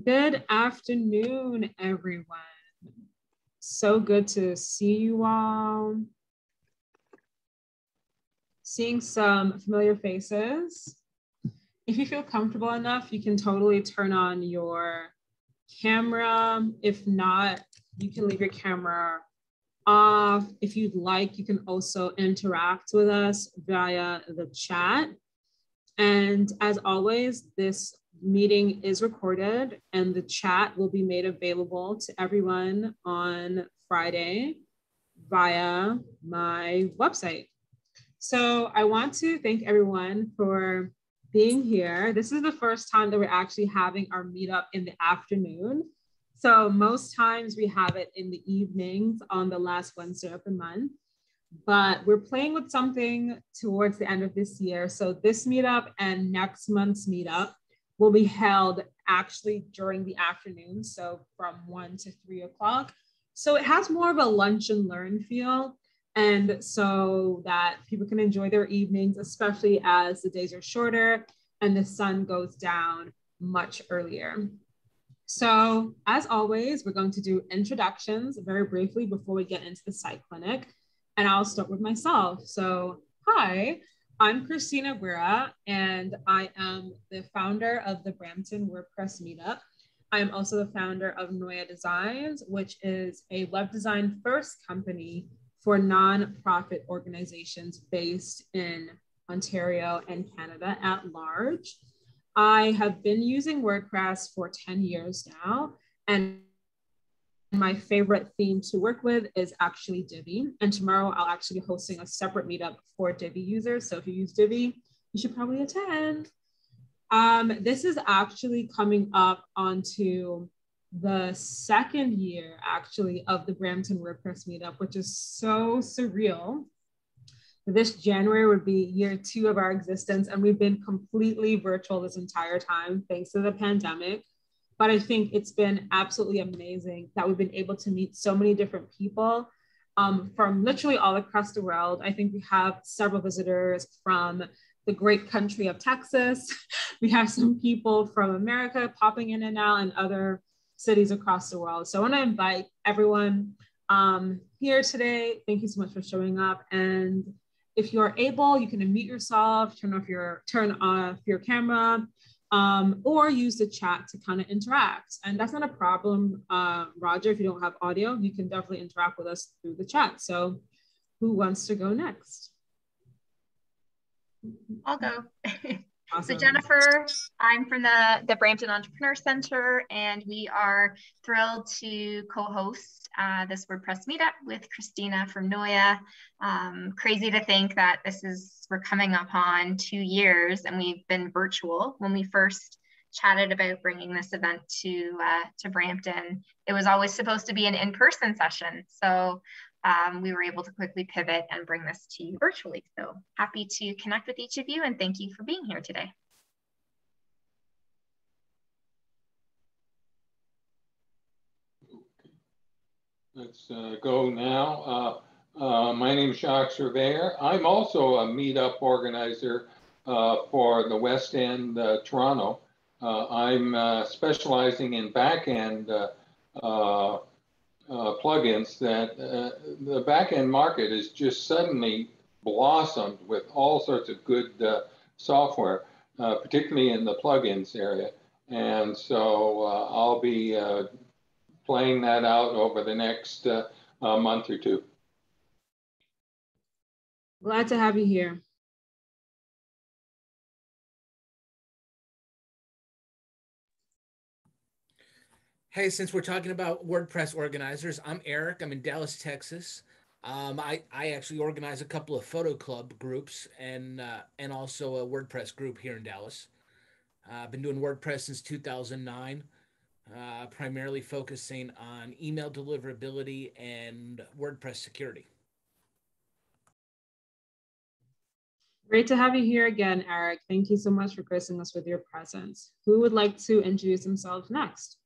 Good afternoon, everyone. So good to see you all. Seeing some familiar faces. If you feel comfortable enough, you can totally turn on your camera. If not, you can leave your camera off. If you'd like, you can also interact with us via the chat. And as always, this meeting is recorded and the chat will be made available to everyone on Friday via my website. So I want to thank everyone for being here. This is the first time that we're actually having our meetup in the afternoon. So most times we have it in the evenings on the last Wednesday of the month. But we're playing with something towards the end of this year. So this meetup and next month's meetup will be held actually during the afternoon. So from 1 to 3 o'clock. So it has more of a lunch and learn feel. And so that people can enjoy their evenings, especially as the days are shorter and the sun goes down much earlier. So as always, we're going to do introductions very briefly before we get into the site clinic. And I'll start with myself. So, hi, I'm Christina Gwira, and I am the founder of the Brampton WordPress Meetup. I am also the founder of NOYADESIGNS, which is a web design first company for nonprofit organizations based in Ontario and Canada at large. I have been using WordPress for 10 years now, and my favorite theme to work with is actually Divi. And tomorrow I'll actually be hosting a separate meetup for Divi users. So if you use Divi, you should probably attend. This is actually coming up onto the second year actually of the Brampton WordPress meetup, which is so surreal. This January would be year 2 of our existence. And we've been completely virtual this entire time, thanks to the pandemic. But I think it's been absolutely amazing that we've been able to meet so many different people from literally all across the world. I think we have several visitors from the great country of Texas. We have some people from America popping in and out and other cities across the world. So I want to invite everyone here today. Thank you so much for showing up. And if you're able, you can unmute yourself, turn off your camera, or use the chat to kind of interact. And that's not a problem, Roger, if you don't have audio, you can definitely interact with us through the chat. So who wants to go next? I'll go. Awesome. So Jennifer, I'm from the Brampton Entrepreneur Center, and we are thrilled to co-host this WordPress meetup with Christina from Noya. Crazy to think that we're coming up on 2 years and we've been virtual. When we first chatted about bringing this event to Brampton, it was always supposed to be an in-person session. So we were able to quickly pivot and bring this to you virtually. So happy to connect with each of you, and thank you for being here today. Let's go now. My name is Jacques Surveyor. I'm also a meetup organizer for the West End, Toronto. I'm specializing in back-end plugins that the back-end market has just suddenly blossomed with all sorts of good software, particularly in the plugins area. And so I'll be playing that out over the next month or two. Glad to have you here. Hey, since we're talking about WordPress organizers, I'm Eric. I'm in Dallas, Texas. I actually organize a couple of photo club groups and also a WordPress group here in Dallas. I've been doing WordPress since 2009, primarily focusing on email deliverability and WordPress security. Great to have you here again, Eric. Thank you so much for gracing us with your presence. Who would like to introduce themselves next?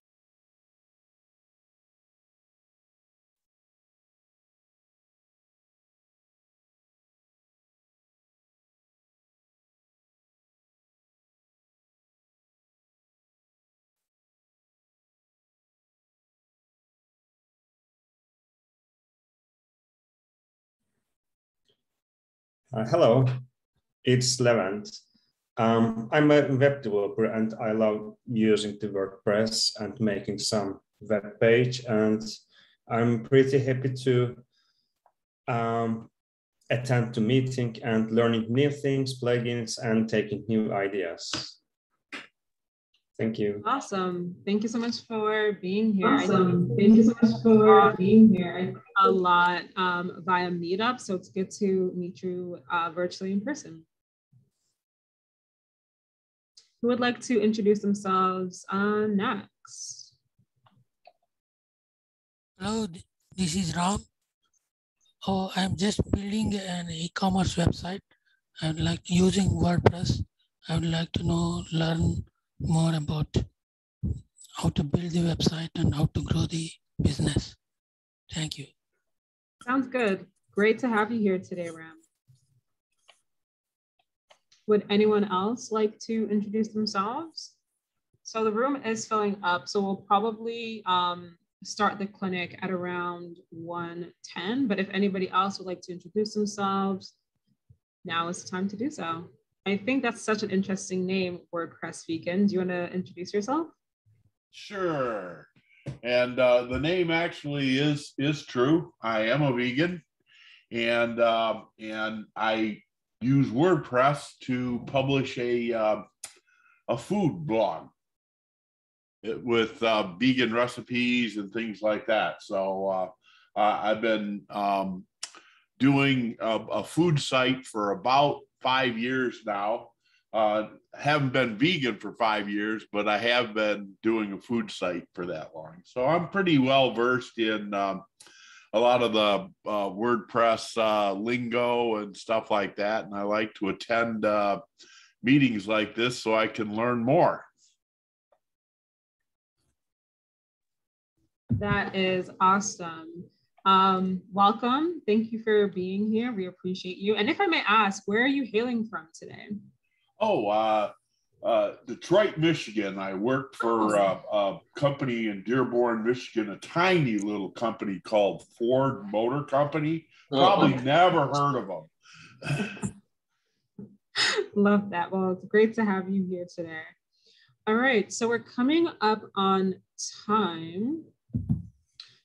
Hello, it's Levent. I'm a web developer and I love using the WordPress and making some web page, and I'm pretty happy to attend to meeting and learning new things, plugins, and taking new ideas. Thank you. Awesome. Thank you so much for being here. Awesome. Thank you so much for being here. A lot via Meetup, so it's good to meet you virtually in person. Who would like to introduce themselves next? Hello, this is Ram. I'm just building an e-commerce website. I would like using WordPress. I would like to learn more about how to build the website and how to grow the business. Thank you. Sounds good. Great to have you here today, Ram. Would anyone else like to introduce themselves? So the room is filling up, so we'll probably start the clinic at around 1:10, but if anybody else would like to introduce themselves, now is the time to do so. I think that's such an interesting name, WordPress Vegan. Do you want to introduce yourself? Sure. And the name actually is true. I am a vegan, and I use WordPress to publish a food blog with vegan recipes and things like that. So I've been doing a food site for about 5 years now. Haven't been vegan for 5 years, but I have been doing a food site for that long. So I'm pretty well versed in a lot of the WordPress lingo and stuff like that. And I like to attend meetings like this so I can learn more. That is awesome. Welcome. Thank you for being here. We appreciate you. And if I may ask, where are you hailing from today? Detroit, Michigan. I worked for a company in Dearborn, Michigan, a tiny little company called Ford Motor Company. Probably never heard of them. Love that. Well, it's great to have you here today. All right, so we're coming up on time.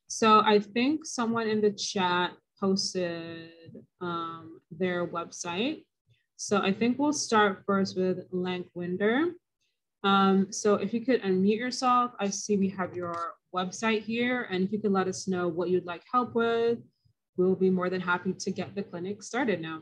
So I think someone in the chat posted their website. So I think we'll start first with Lankwinder. So if you could unmute yourself, I see we have your website here, and if you could let us know what you'd like help with, we'll be more than happy to get the clinic started now.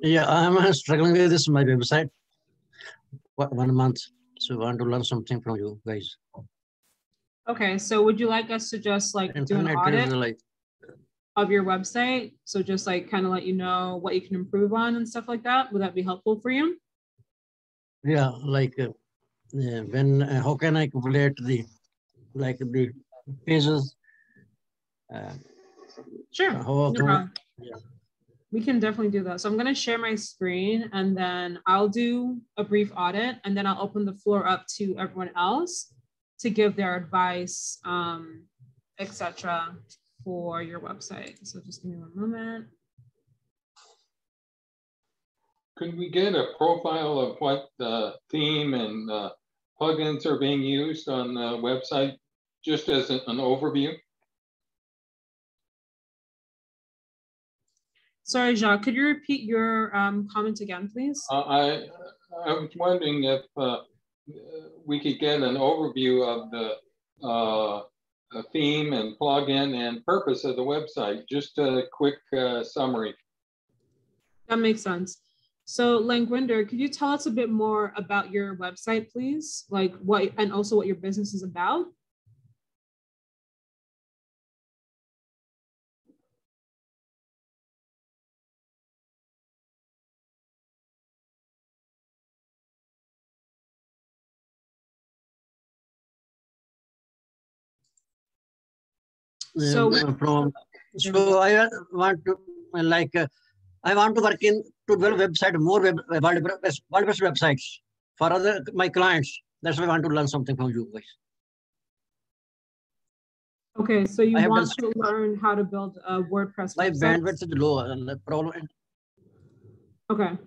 Yeah, I'm struggling with this, my website. 1 month. So I want to learn something from you guys. Okay, so would you like us to just like do an audit of your website? So just like kind of let you know what you can improve on and stuff like that. Would that be helpful for you? Yeah, like how can I calculate the pages? Sure. No problem. Yeah. We can definitely do that. So I'm going to share my screen, and then I'll do a brief audit, and then I'll open the floor up to everyone else to give their advice, etc. for your website. So just give me 1 moment. Could we get a profile of what theme and plugins are being used on the website, just as an overview? Sorry, Jacques, could you repeat your comment again, please? I was wondering if we could get an overview of the theme and plugin and purpose of the website, just a quick summary. That makes sense. So Lankwinder, could you tell us a bit more about your website, please? Like what, and also what your business is about? So I want to I want to work in to develop website, more WordPress websites for my clients. That's why I want to learn something from you guys. Okay, so you want to learn how to build a WordPress my website? My bandwidth is low. Problem. Okay,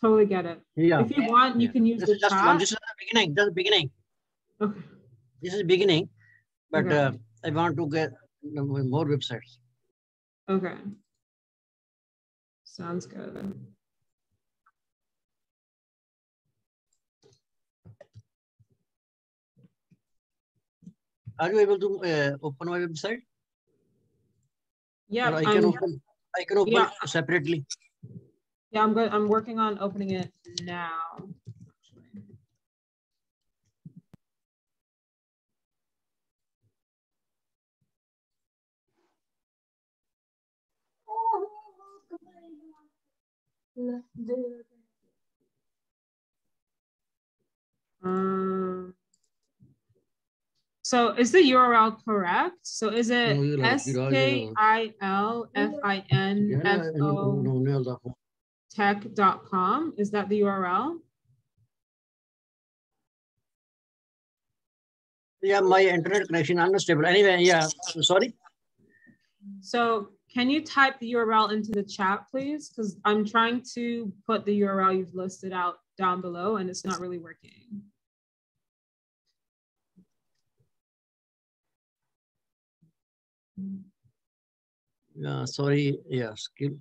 totally get it. Yeah. If you want, you can use the chat. This is the beginning. This is the beginning. Okay. This is the beginning, but Okay. I want to get more websites. Okay. Sounds good. Are you able to open my website? Yeah, or I can open yeah. separately. Yeah, I'm good. I'm working on opening it now. So is the URL correct? So is it skilfinfo tech.com? Is that the URL? Yeah, my internet connection unstable. Anyway, yeah, sorry. So can you type the URL into the chat, please? Because I'm trying to put the URL you've listed out down below and it's not really working. Yeah, sorry. Yeah, skill.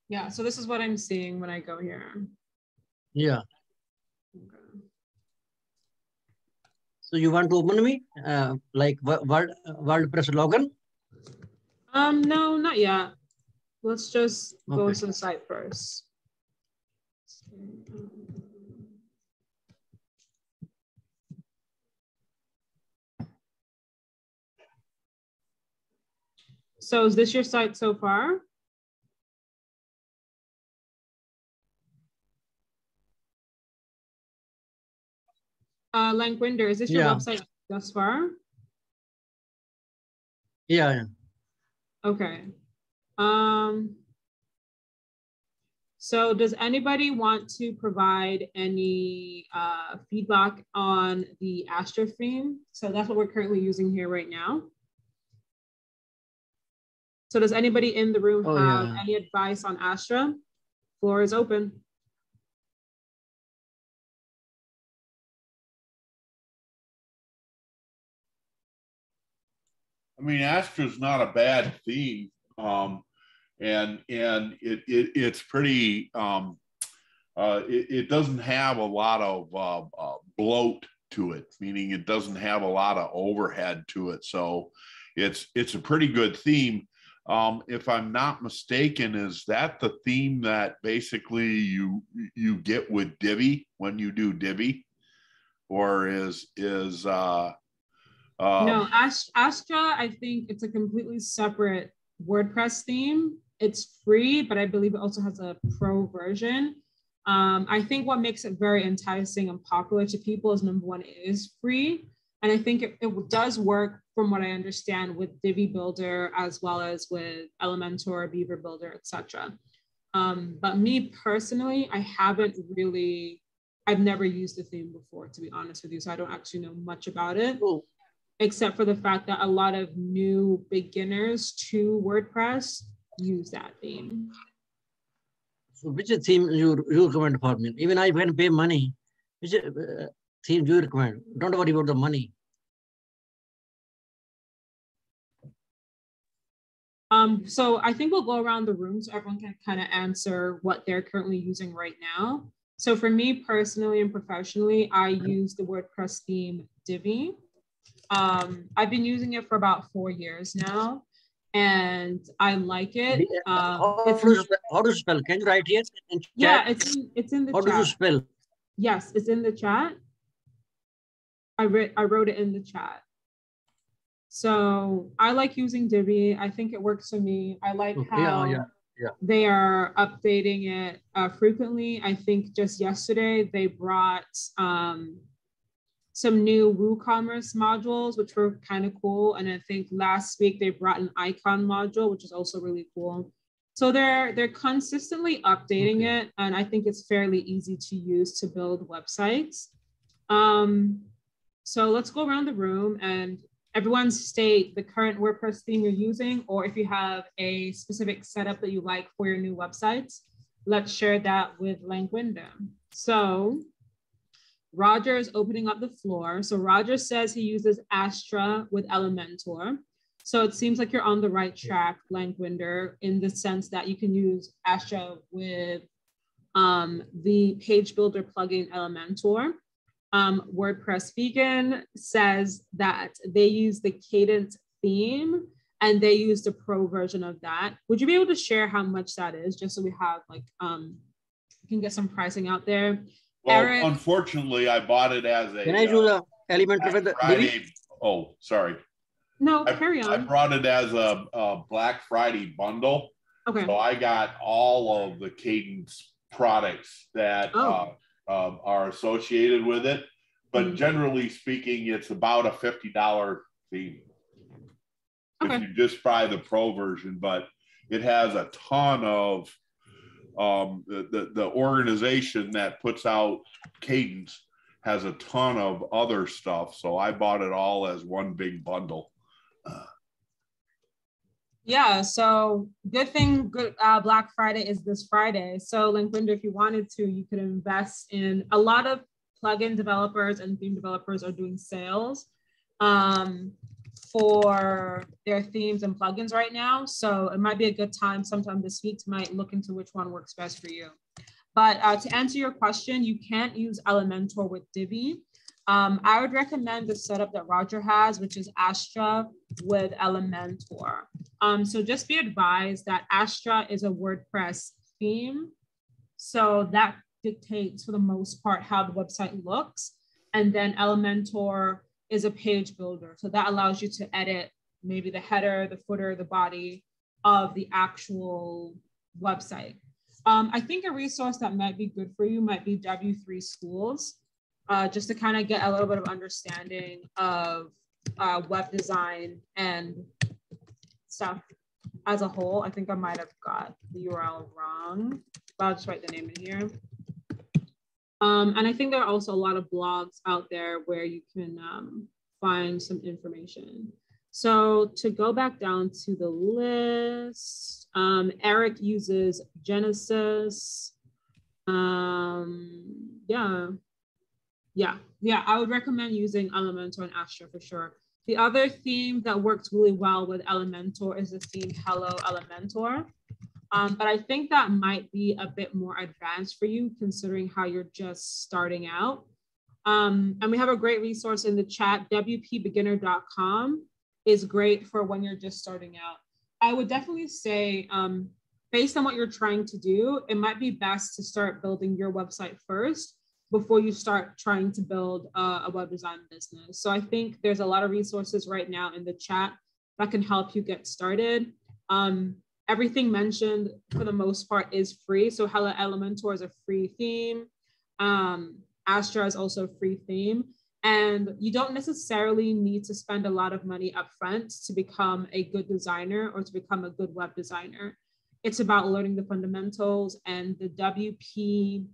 Yeah, so this is what I'm seeing when I go here. Yeah. Okay. So you want to open me like WordPress login? No, not yet. Let's just go to the site first. So is this your site so far? Lankwinder, is this your website thus far? Yeah. Okay. So does anybody want to provide any feedback on the Astra theme? So that's what we're currently using here right now. So does anybody in the room have any advice on Astra? Floor is open. I mean, Astra's not a bad theme, and it's pretty. It doesn't have a lot of bloat to it, meaning it doesn't have a lot of overhead to it. So it's a pretty good theme. If I'm not mistaken, is that the theme that basically you get with Divi when you do Divi, or is no, Astra, I think it's a completely separate WordPress theme. It's free, but I believe it also has a pro version. I think what makes it very enticing and popular to people is, number one, it is free. And I think it does work, from what I understand, with Divi Builder as well as with Elementor, Beaver Builder, etc. But me personally, I've never used the theme before, to be honest with you. So I don't actually know much about it, except for the fact that a lot of new beginners to WordPress use that theme. So which theme you recommend for me? Even I can pay money. Which theme do you recommend? Don't worry about the money. So I think we'll go around the room so everyone can kind of answer what they're currently using right now. So for me personally and professionally, I use the WordPress theme Divi. I've been using it for about 4 years now, and I like it. How do you spell? Can you write here in chat? Yeah, it's in the chat. How do you spell? Yes, it's in the chat. I wrote it in the chat. So I like using Divi. I think it works for me. I like how They are updating it frequently. I think just yesterday they brought some new WooCommerce modules, which were kind of cool. And I think last week they brought an icon module, which is also really cool. So they're consistently updating it. And I think it's fairly easy to use to build websites. So let's go around the room and everyone state the current WordPress theme you're using, or if you have a specific setup that you like for your new websites, let's share that with Langwinda. So Roger is opening up the floor. So Roger says he uses Astra with Elementor. So it seems like you're on the right track, Langwinder, in the sense that you can use Astra with the page builder plugin Elementor. WordPress Vegan says that they use the Cadence theme and they use the pro version of that. Would you be able to share how much that is, just so we have like, we can get some pricing out there? Well, Eric, unfortunately, I bought it as a. Can I do the Elementor with the Friday? Oh, sorry. No, carry on. I brought it as a Black Friday bundle. Okay. So I got all of the Cadence products that are associated with it. But generally speaking, it's about a $50 fee. If you just buy the pro version, but it has a ton of the organization that puts out Cadence has a ton of other stuff. So I bought it all as one big bundle. Yeah, so good thing Black Friday is this Friday. So Langwinder, if you wanted to, you could invest in a lot of plugin developers and theme developers are doing sales for their themes and plugins right now. So it might be a good time sometime this week to might look into which one works best for you. But to answer your question, you can't use Elementor with Divi. I would recommend the setup that Roger has, which is Astra with Elementor. So just be advised that Astra is a WordPress theme. So that dictates for the most part how the website looks. And then Elementor is a page builder. So that allows you to edit maybe the header, the footer, the body of the actual website. I think a resource that might be good for you might be W3 Schools, just to kind of get a little bit of understanding of web design and stuff as a whole. I think I might have got the URL wrong, but I'll just write the name in here. And I think there are also a lot of blogs out there where you can find some information. So to go back down to the list, Eric uses Genesis. I would recommend using Elementor and Astra for sure. The other theme that works really well with Elementor is the theme Hello Elementor. But I think that might be a bit more advanced for you considering how you're just starting out. And we have a great resource in the chat, wpbeginner.com is great for when you're just starting out. I would definitely say, based on what you're trying to do, it might be best to start building your website first before you start trying to build a web design business. So I think there's a lot of resources right now in the chat that can help you get started. Everything mentioned for the most part is free. So Hello Elementor is a free theme. Astra is also a free theme. And you don't necessarily need to spend a lot of money upfront to become a good designer or to become a good web designer. It's about learning the fundamentals, and the WP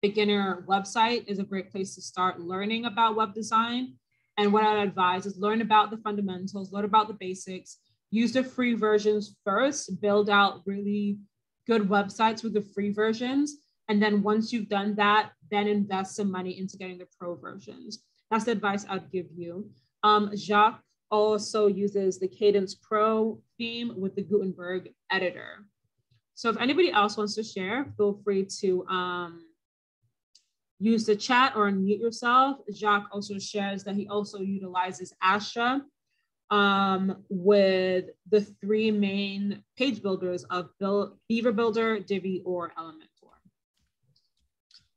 Beginner website is a great place to start learning about web design. And what I advise is learn about the fundamentals, learn about the basics, use the free versions first, build out really good websites with the free versions. And then once you've done that, then invest some money into getting the pro versions. That's the advice I'd give you. Jacques also uses the Cadence Pro theme with the Gutenberg editor. So if anybody else wants to share, feel free to use the chat or unmute yourself. Jacques also shares that he also utilizes Astra with the three main page builders of Beaver Builder, Divi, or Elementor.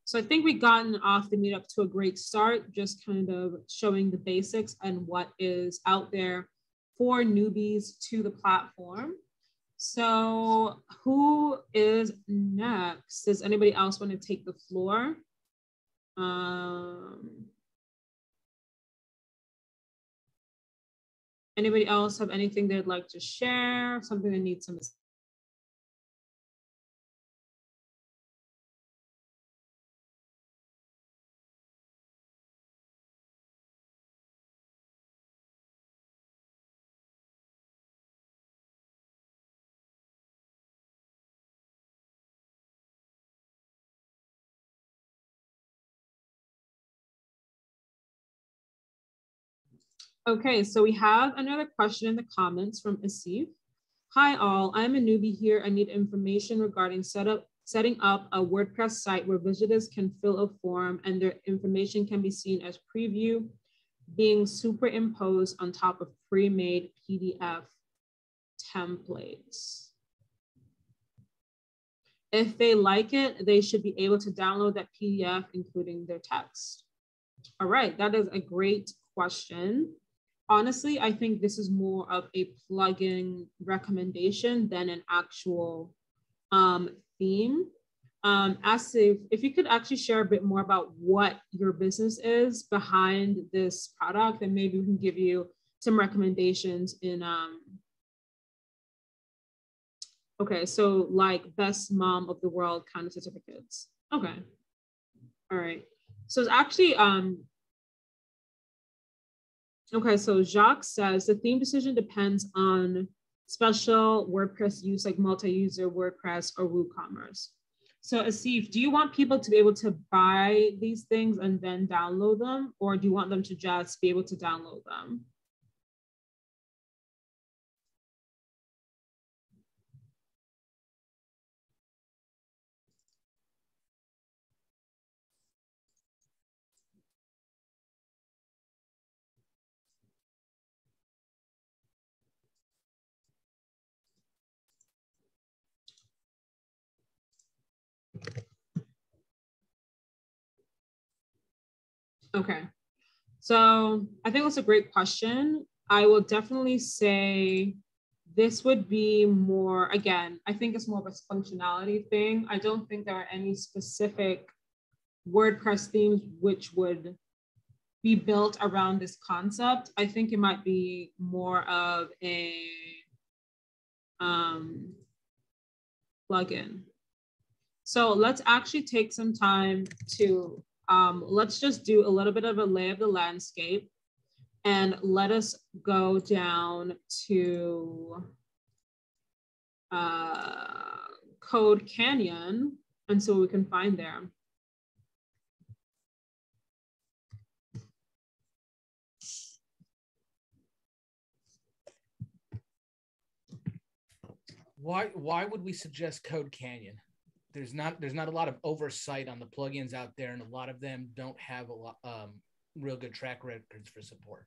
So I think we've gotten off the meetup to a great start, just kind of showing the basics and what is out there for newbies to the platform. So who is next? Does anybody else want to take the floor? Anybody else have anything they'd like to share? Something that needs some. Okay, so we have another question in the comments from Asif. Hi all, I'm a newbie here. I need information regarding setting up a WordPress site where visitors can fill a form and their information can be seen as preview being superimposed on top of pre-made PDF templates. If they like it, they should be able to download that PDF, including their text. All right, that is a great question. Honestly, I think this is more of a plugin recommendation than an actual theme. Asif, if you could actually share a bit more about what your business is behind this product, then maybe we can give you some recommendations in, okay, so like best mom of the world kind of certificates. Okay, all right. So it's actually, okay, so Jacques says the theme decision depends on special WordPress use like multi-user WordPress or WooCommerce. So Asif, do you want people to be able to buy these things and then download them, or do you want them to just be able to download them? Okay, so I think that's a great question. I will definitely say this would be more, again, I think it's more of a functionality thing. I don't think there are any specific WordPress themes which would be built around this concept. I think it might be more of a plugin. So let's actually take some time to, let's just do a little bit of a lay of the landscape and let us go down to Code Canyon and so we can find there. Why would we suggest Code Canyon? There's not a lot of oversight on the plugins out there, and a lot of them don't have a lot real good track records for support.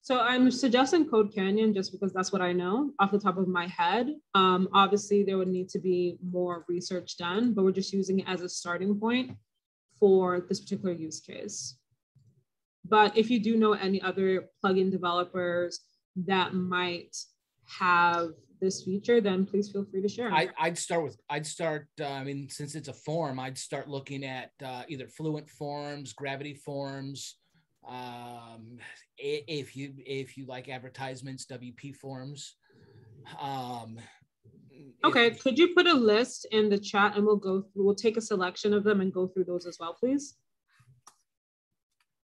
So I'm suggesting Code Canyon just because that's what I know off the top of my head. Obviously, there would need to be more research done, but we're just using it as a starting point for this particular use case. But if you do know any other plugin developers that might have this feature, then please feel free to share. I'd start, I mean, since it's a form, I'd start looking at either Fluent Forms, Gravity Forms. If you like advertisements, WP Forms. Okay, could you put a list in the chat and we'll take a selection of them and go through those as well, please?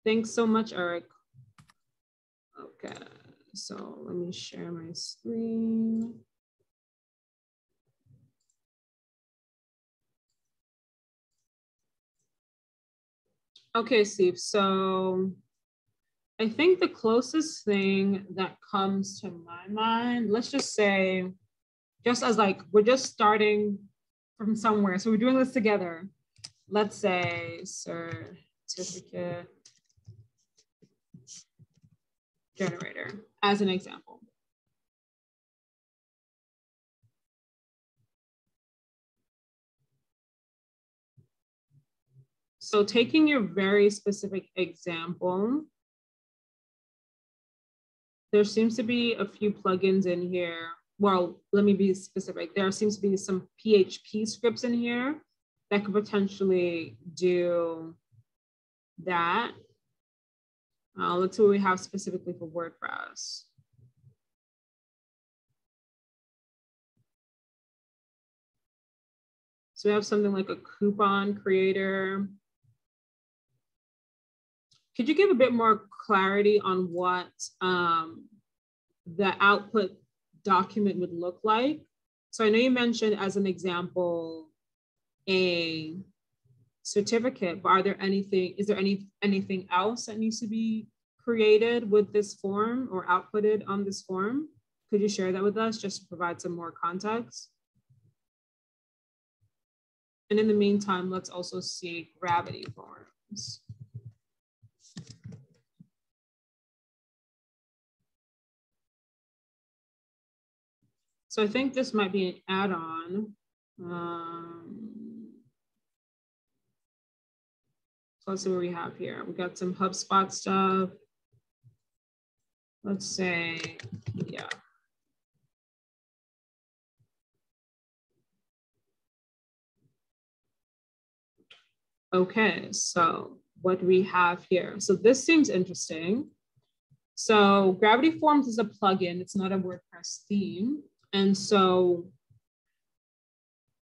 Thanks so much, Eric. Okay. So let me share my screen. Okay, Steve, so I think the closest thing that comes to my mind, let's just say, just as like, we're just starting from somewhere. So we're doing this together. Let's say certificate generator as an example. So taking your very specific example, there seems to be a few plugins in here well, let me be specific. There seems to be some PHP scripts in here that could potentially do that. Let's see what we have specifically for WordPress. So we have something like a coupon creator. Could you give a bit more clarity on what the output document would look like? So I know you mentioned as an example, a certificate, but are there anything, is there anything else that needs to be created with this form or outputted on this form? Could you share that with us just to provide some more context? And in the meantime, let's also see gravity forms. So I think this might be an add-on. So let's see what we have here. We got some HubSpot stuff. Let's say, yeah. Okay, so what do we have here? So this seems interesting. So Gravity Forms is a plugin. It's not a WordPress theme. And so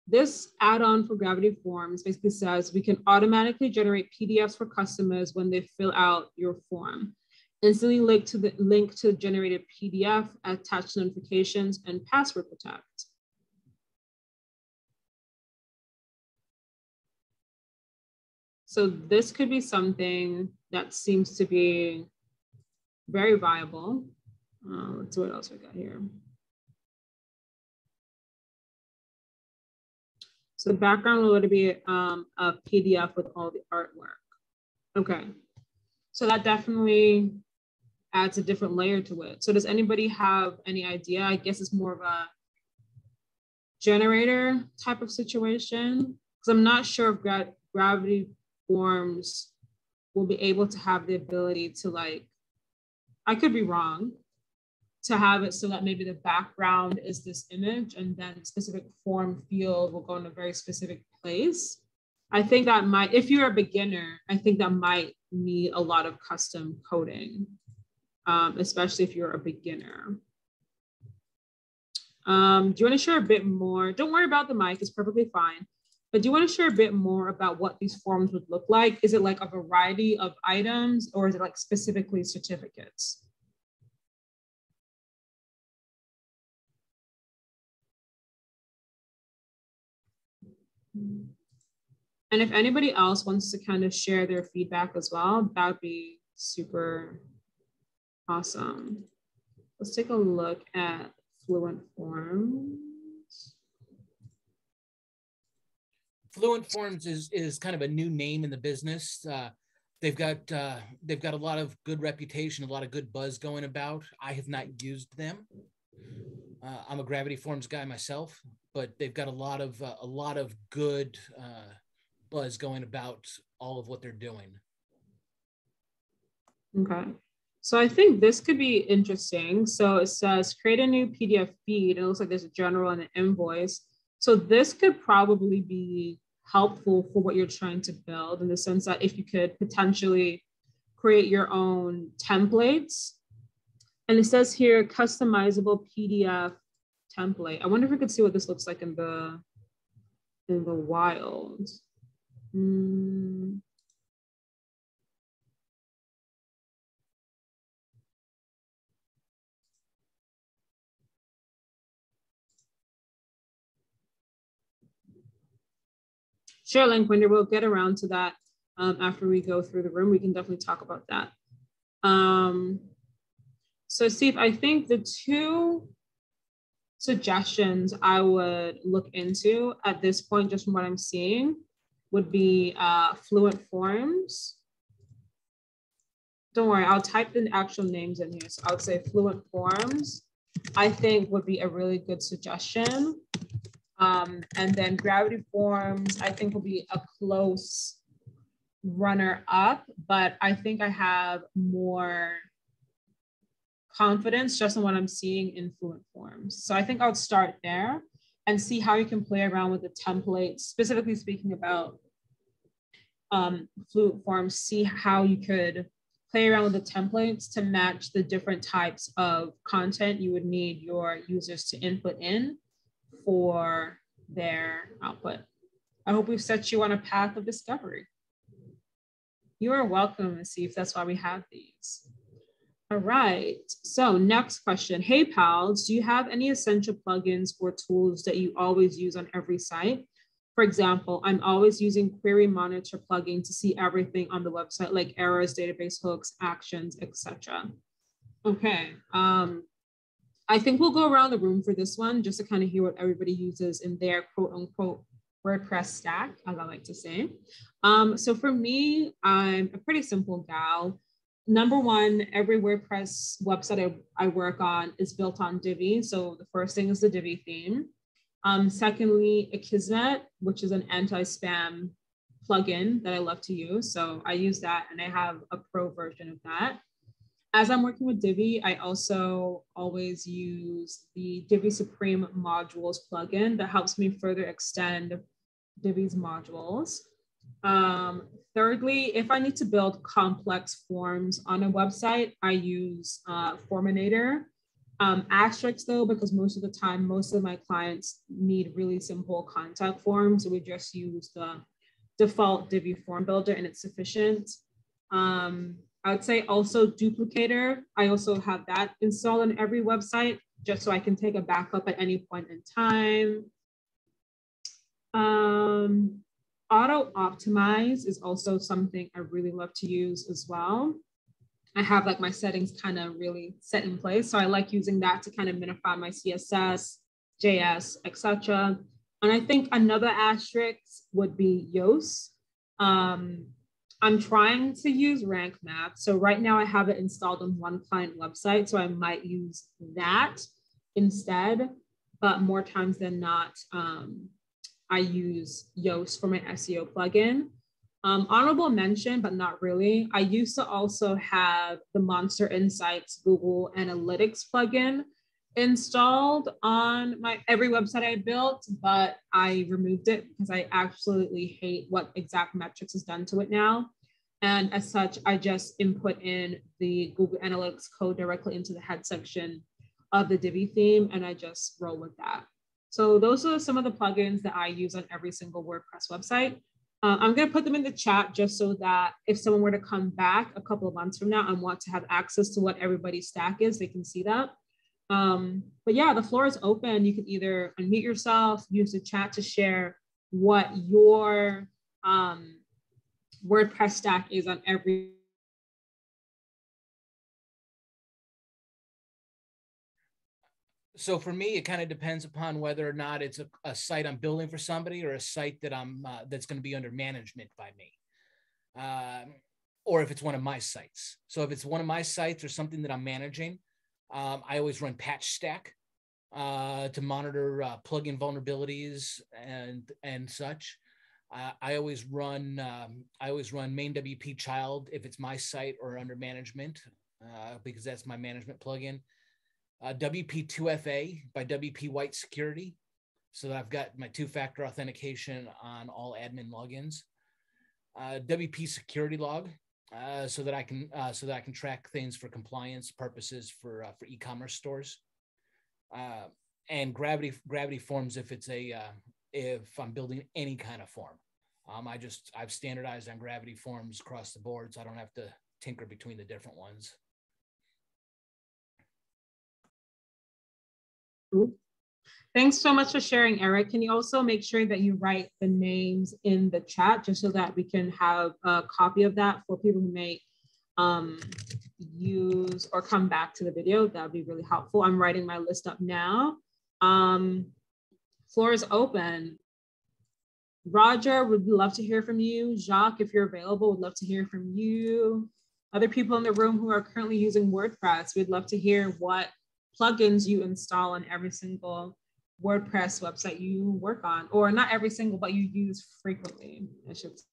this add-on for Gravity Forms basically says we can automatically generate PDFs for customers when they fill out your form. Instantly link to the generated PDF, attach notifications, and password protect. So this could be something that seems to be very viable. Let's see what else we got here. So the background will be a PDF with all the artwork. Okay, so that definitely adds a different layer to it. So does anybody have any idea? I guess it's more of a generator type of situation, because I'm not sure if Gravity Forms will be able to have the ability to, like, I could be wrong, to have it so that maybe the background is this image and then specific form field will go in a very specific place. I think that might, if you're a beginner, I think that might need a lot of custom coding, especially if you're a beginner. Do you want to share a bit more? Don't worry about the mic, it's perfectly fine. But do you want to share a bit more about what these forms would look like? Is it like a variety of items, or is it like specifically certificates? And if anybody else wants to kind of share their feedback as well, that would be super awesome. Let's take a look at Fluent Forms. Fluent Forms is kind of a new name in the business. They've got a lot of good reputation, a lot of good buzz going about. I have not used them. I'm a Gravity Forms guy myself, but they've got a lot of good buzz going about all of what they're doing. Okay, so I think this could be interesting. So it says create a new PDF feed. It looks like there's a general and an invoice. So this could probably be helpful for what you're trying to build, in the sense that if you could potentially create your own templates. And it says here, customizable PDF template. I wonder if we could see what this looks like in the wild. Sure, Linkwinder, we'll get around to that after we go through the room. We can definitely talk about that. So Steve, I think the two suggestions I would look into at this point, just from what I'm seeing, would be Fluent Forms. Don't worry, I'll type the actual names in here. So I would say Fluent Forms, I think would be a really good suggestion. And then Gravity Forms, I think will be a close runner up, but I think I have more confidence just in what I'm seeing in Fluent Forms. So I think I'll start there and see how you can play around with the templates, specifically speaking about Fluent Forms, see how you could play around with the templates to match the different types of content you would need your users to input in for their output. I hope we've set you on a path of discovery. You are welcome, to see if that's why we have these. All right, so next question. Hey pals, do you have any essential plugins or tools that you always use on every site? For example, I'm always using Query Monitor plugin to see everything on the website, like errors, database hooks, actions, etc. Okay, I think we'll go around the room for this one just to kind of hear what everybody uses in their quote unquote WordPress stack, as I like to say. So for me, I'm a pretty simple gal. Number one, every WordPress website I work on is built on Divi. So the first thing is the Divi theme. Secondly, Akismet, which is an anti-spam plugin that I love to use. So I use that and I have a pro version of that. As I'm working with Divi, I also always use the Divi Supreme modules plugin that helps me further extend Divi's modules. Thirdly, if I need to build complex forms on a website, I use Forminator. Asterisks though, because most of the time, most of my clients need really simple contact forms. So we just use the default Divi form builder and it's sufficient. I would say also Duplicator. I also have that installed on every website just so I can take a backup at any point in time. Auto optimize is also something I really love to use as well. I have like my settings kind of really set in place. So I like using that to kind of minify my CSS, JS, etc. And I think another asterisk would be Yoast. I'm trying to use Rank Math. So right now I have it installed on one client website. So I might use that instead, but more times than not, I use Yoast for my SEO plugin. Honorable mention, but not really. I used to also have the Monster Insights Google Analytics plugin installed on every website I built, but I removed it because I absolutely hate what Exact Metrics has done to it now. And as such, I just input in the Google Analytics code directly into the head section of the Divi theme, and I just roll with that. So those are some of the plugins that I use on every single WordPress website. I'm going to put them in the chat just so that if someone were to come back a couple of months from now and want to have access to what everybody's stack is, they can see that. But yeah, the floor is open. You can either unmute yourself, use the chat to share what your WordPress stack is on every. So for me, it kind of depends upon whether or not it's a site I'm building for somebody or a site that that's going to be under management by me, or if it's one of my sites. So if it's one of my sites or something that I'm managing, I always run Patch Stack to monitor plugin vulnerabilities and such. I always run main WP child if it's my site or under management because that's my management plugin. WP2FA by WP White Security, so that I've got my two-factor authentication on all admin logins. WP Security Log, so that I can track things for compliance purposes for e-commerce stores. And Gravity Forms if I'm building any kind of form. I've standardized on Gravity Forms across the board, so I don't have to tinker between the different ones. Thanks so much for sharing, Eric. Can you also make sure that you write the names in the chat just so that we can have a copy of that for people who may use or come back to the video? That would be really helpful. I'm writing my list up now. Floor is open. Roger, would love to hear from you. Jacques, if you're available, would love to hear from you. Other people in the room who are currently using WordPress, we'd love to hear what plugins you install on every single WordPress website you work on, or not every single, but you use frequently, I should say.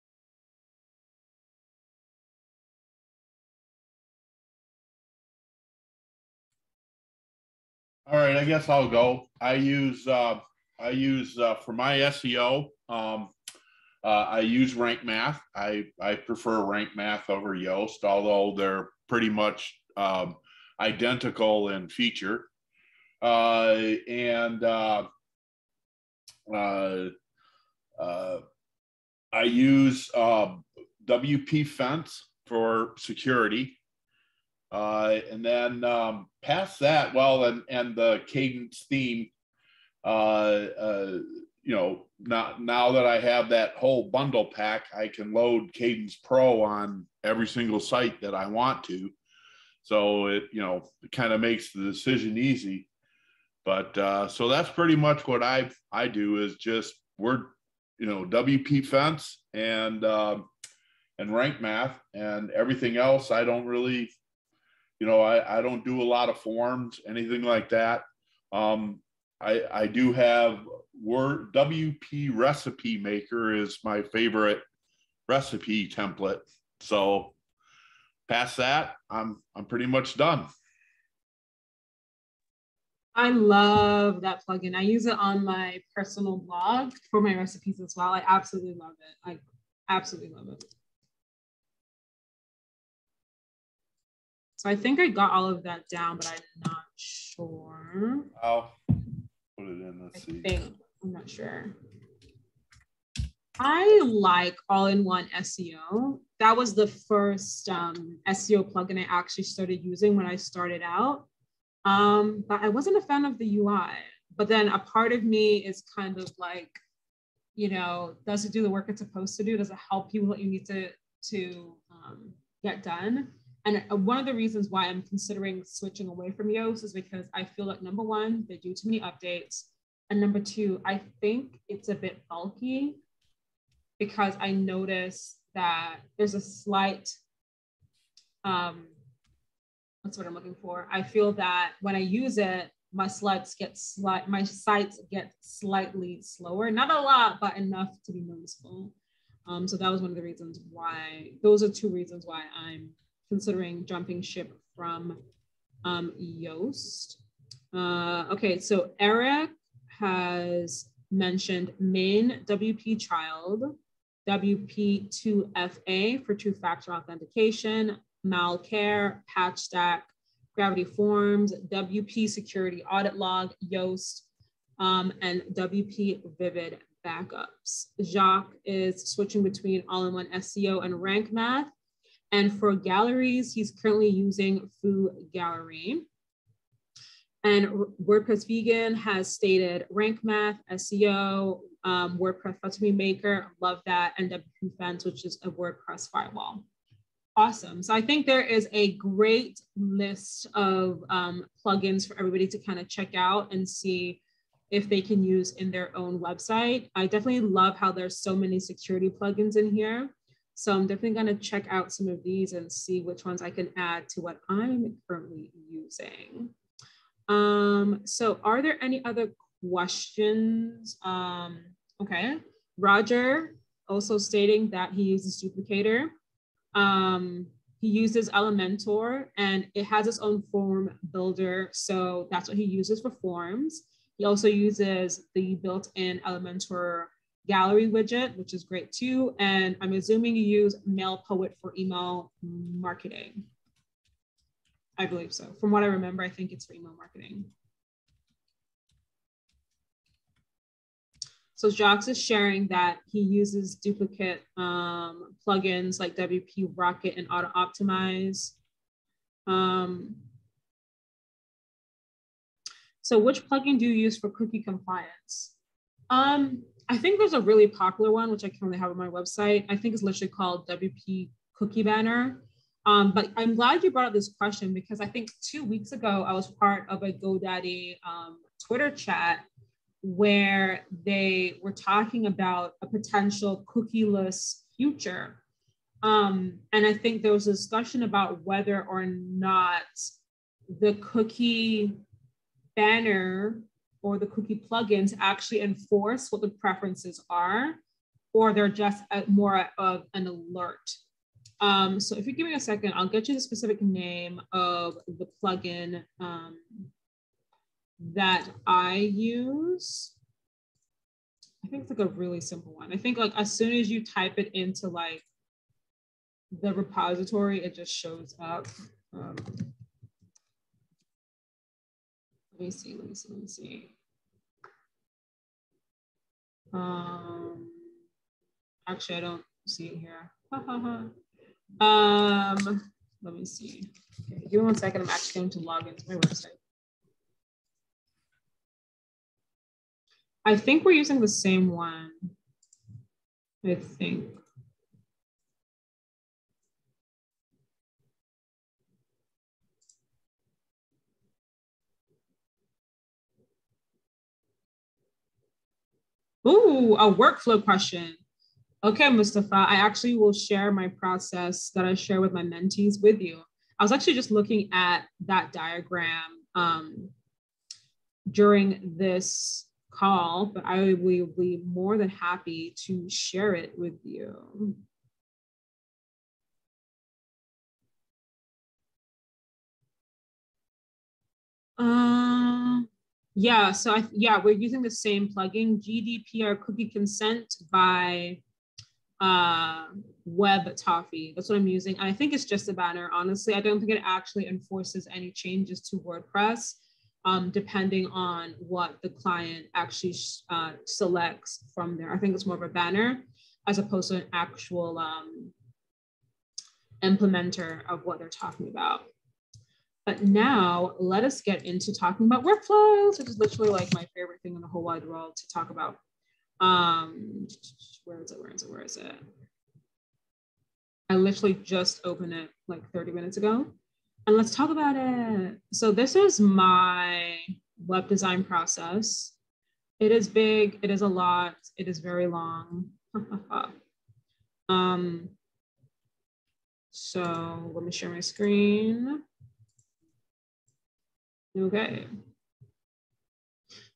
All right, I guess I'll go. I use for my SEO. I use Rank Math. I prefer Rank Math over Yoast, although they're pretty much identical in feature. I use WP Fence for security. And then past that, well, and the Cadence theme, you know, now that I have that whole bundle pack, I can load Cadence Pro on every single site that I want to. So it, you know, it kind of makes the decision easy. But so that's pretty much what I do is just WP Fence and Rank Math, and everything else I don't really, you know, I don't do a lot of forms, anything like that. I do have WP Recipe Maker is my favorite recipe template. So past that, I'm pretty much done. I love that plugin. I use it on my personal blog for my recipes as well. I absolutely love it. I absolutely love it. So I think I got all of that down, but I'm not sure. I'll put it in. Let's see. I'm not sure. I like all-in-one SEO. That was the first SEO plugin I actually started using when I started out. But I wasn't a fan of the UI. But then a part of me is kind of like, you know, does it do the work it's supposed to do? Does it help you what you need to get done? And one of the reasons why I'm considering switching away from Yoast is because I feel like, number one, they do too many updates. And number two, I think it's a bit bulky because I noticed that there's a slight, that's what I'm looking for. I feel that when I use it, my sites get slightly slower, not a lot, but enough to be noticeable. So that was one of the reasons why, those are two reasons why I'm considering jumping ship from Yoast. Okay, so Eric has mentioned main WP child, WP2FA for two-factor authentication, Malcare, Patch Stack, Gravity Forms, WP Security Audit Log, Yoast, and WP Vivid Backups. Jacques is switching between all-in-one SEO and Rank Math. And for galleries, he's currently using Foo Gallery. And WordPress Vegan has stated Rank Math, SEO, WordPress Recipe Maker, love that, and WP Fence, which is a WordPress firewall. Awesome. So I think there is a great list of plugins for everybody to kind of check out and see if they can use in their own website. I definitely love how there's so many security plugins in here. So I'm definitely going to check out some of these and see which ones I can add to what I'm currently using. So are there any other questions? Okay. Roger also stating that he uses Duplicator. He uses Elementor and it has its own form builder. So that's what he uses for forms. He also uses the built-in Elementor gallery widget, which is great too. And I'm assuming you use MailPoet for email marketing. I believe so. From what I remember, I think it's for email marketing. So Jacques is sharing that he uses duplicate plugins like WP Rocket and Auto Optimize. So which plugin do you use for cookie compliance? I think there's a really popular one, which I currently have on my website. I think it's literally called WP Cookie Banner. But I'm glad you brought up this question because I think 2 weeks ago, I was part of a GoDaddy Twitter chat where they were talking about a potential cookieless future. And I think there was a discussion about whether or not the cookie banner or the cookie plugins actually enforce what the preferences are, or they're just more of an alert. So if you give me a second, I'll get you the specific name of the plugin that I use, I think it's like a really simple one. I think like as soon as you type it into like the repository, it just shows up. Let me see. Actually, I don't see it here. Let me see. Okay, give me 1 second. I'm actually going to log into my website. I think we're using the same one. I think. Ooh, a workflow question. Okay, Mustafa, I actually will share my process that I share with my mentees with you. I was actually just looking at that diagram during this call, but I will be more than happy to share it with you. Yeah, so we're using the same plugin, GDPR cookie consent by Web Toffee. That's what I'm using. And I think it's just a banner. Honestly, I don't think it actually enforces any changes to WordPress, depending on what the client actually selects from there. I think it's more of a banner as opposed to an actual implementer of what they're talking about. But now let us get into talking about workflows, which is literally like my favorite thing in the whole wide world to talk about. Where is it? I literally just opened it like 30 minutes ago. And let's talk about it. So this is my web design process. It is big, it is a lot, it is very long. So let me share my screen. Okay.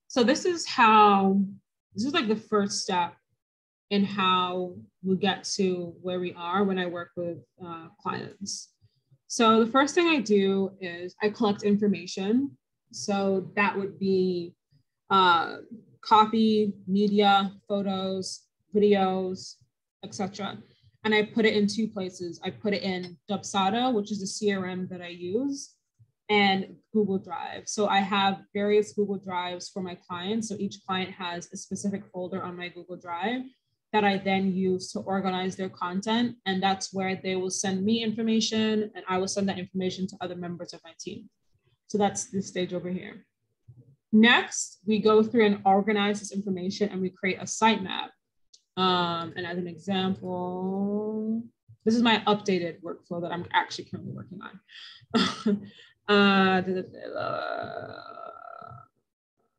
So this is like the first step in how we get to where we are when I work with clients. So the first thing I do is I collect information. So that would be copy, media, photos, videos, etc. And I put it in two places. I put it in Dubsado, which is the CRM that I use, and Google Drive. So I have various Google Drives for my clients. So each client has a specific folder on my Google Drive that I then use to organize their content. And that's where they will send me information and I will send that information to other members of my team. So that's this stage over here. Next, we go through and organize this information and we create a sitemap. And as an example, this is my updated workflow that I'm actually currently working on.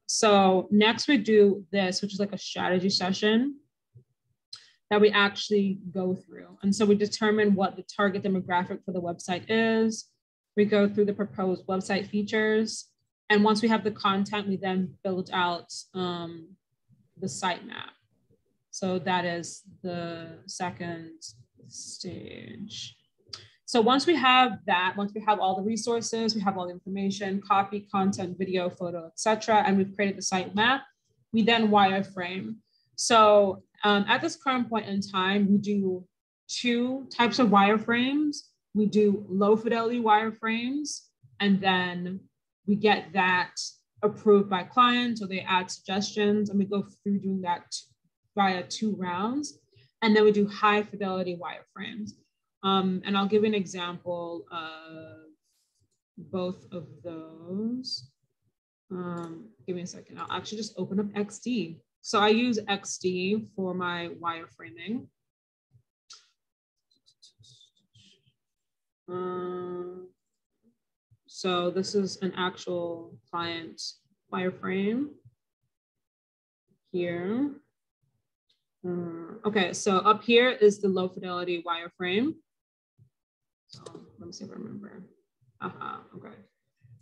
So next we do this, which is like a strategy session that we actually go through. And so we determine what the target demographic for the website is. We go through the proposed website features. And once we have the content, we then build out the sitemap. So that is the second stage. So once we have that, once we have all the resources, we have all the information, copy, content, video, photo, etc., and we've created the sitemap, we then wireframe. So at this current point in time, we do two types of wireframes. We do low fidelity wireframes, and then we get that approved by clients, or they add suggestions, and we go through doing that via 2 rounds. And then we do high fidelity wireframes. And I'll give you an example of both of those. Give me a second. I'll actually just open up XD. So I use XD for my wireframing. So this is an actual client wireframe here. Okay, so up here is the low fidelity wireframe. So let me see if I remember. Okay.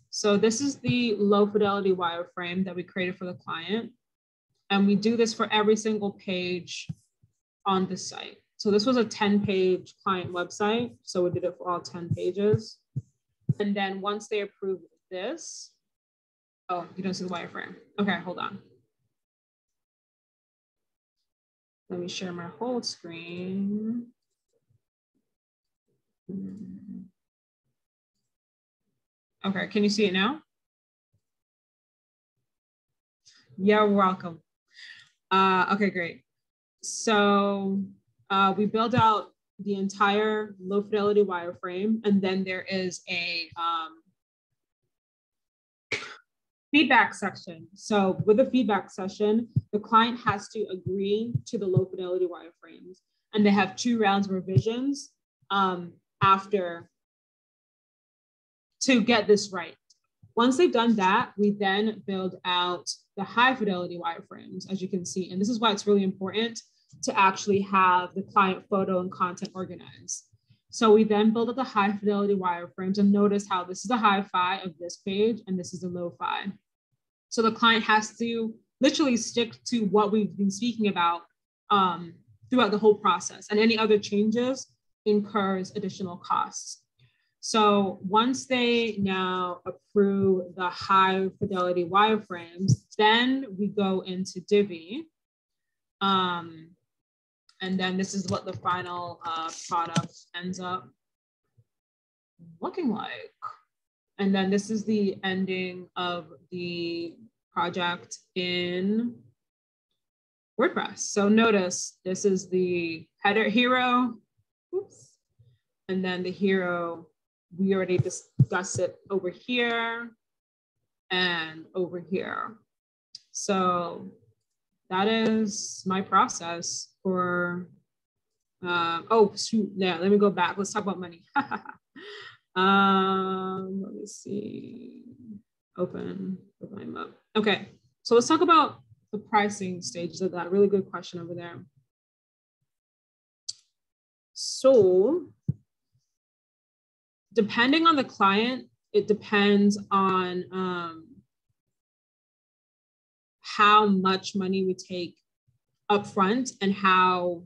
So this is the low fidelity wireframe that we created for the client. And we do this for every single page on the site. So this was a 10-page client website. So we did it for all 10 pages. And then once they approved this, Oh, you don't see the wireframe. Okay, hold on. Let me share my whole screen. Okay, can you see it now? You're welcome. Okay, great. So we build out the entire low fidelity wireframe, and then there is a feedback section. So with the feedback session, the client has to agree to the low fidelity wireframes, and they have 2 rounds of revisions after to get this right. Once they've done that, we then build out the high fidelity wireframes, as you can see. And this is why it's really important to actually have the client photo and content organized. So we then build up the high fidelity wireframes, and notice how this is the hi-fi of this page and this is the lo-fi. So the client has to literally stick to what we've been speaking about throughout the whole process, and any other changes incurs additional costs. So once they now approve the high fidelity wireframes, then we go into Divi. And then this is what the final product ends up looking like. And then this is the ending of the project in WordPress. So notice this is the header hero. Oops. And then the hero, we already discussed it over here and over here. So that is my process for, oh, shoot, yeah, let me go back. Let's talk about money. Let me see, open them up. Okay, so let's talk about the pricing stages of that. Really good question over there. So depending on the client, it depends on how much money we take upfront and how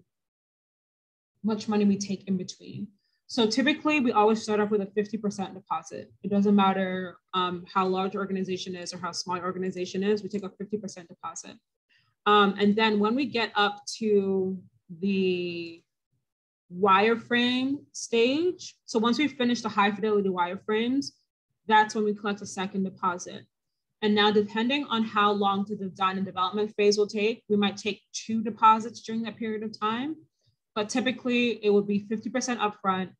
much money we take in between. So typically we always start off with a 50% deposit. It doesn't matter how large your organization is or how small your organization is, we take a 50% deposit. And then when we get up to the wireframe stage, so once we finish the high fidelity wireframes, that's when we collect a second deposit. And now depending on how long the design and development phase will take, we might take 2 deposits during that period of time. But typically it would be 50% upfront,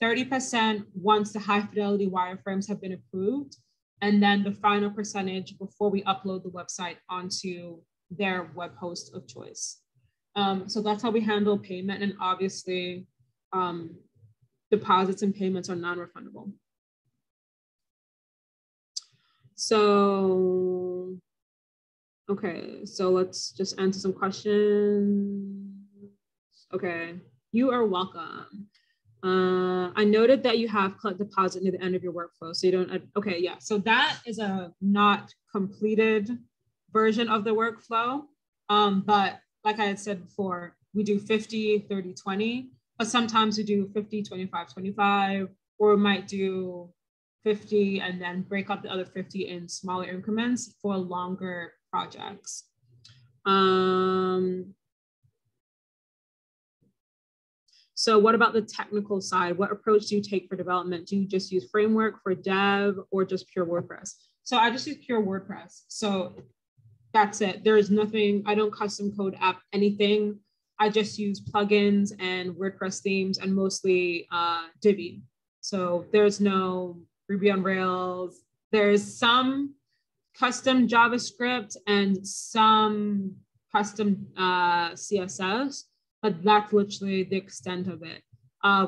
30% once the high fidelity wireframes have been approved, and then the final percentage before we upload the website onto their web host of choice. So that's how we handle payment, and obviously deposits and payments are non-refundable. So, okay, so let's just answer some questions. Okay, you are welcome. I noted that you have collect deposit near the end of your workflow, so you don't, okay, yeah. So that is a not completed version of the workflow. But like I had said before, we do 50, 30, 20, but sometimes we do 50, 25, 25, or we might do 50 and then break up the other 50 in smaller increments for longer projects. So what about the technical side? What approach do you take for development? Do you just use framework for dev or just pure WordPress? So I just use pure WordPress. So that's it. There is nothing, I don't custom code app anything. I just use plugins and WordPress themes and mostly Divi. So there's no Ruby on Rails. There's some custom JavaScript and some custom CSS, but that's literally the extent of it.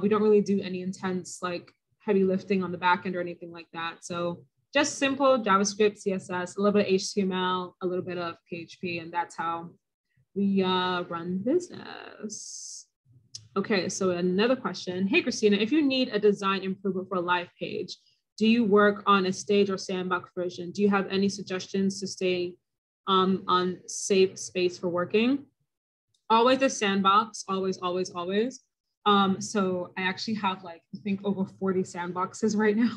We don't really do any intense like heavy lifting on the back end or anything like that. So just simple JavaScript, CSS, a little bit of HTML, a little bit of PHP, and that's how we run business. Okay, so another question. Hey, Christina, if you need a design improvement for a live page, do you work on a stage or sandbox version? Do you have any suggestions to stay on safe space for working? Always a sandbox, always, always, always. So I actually have like, I think over 40 sandboxes right now.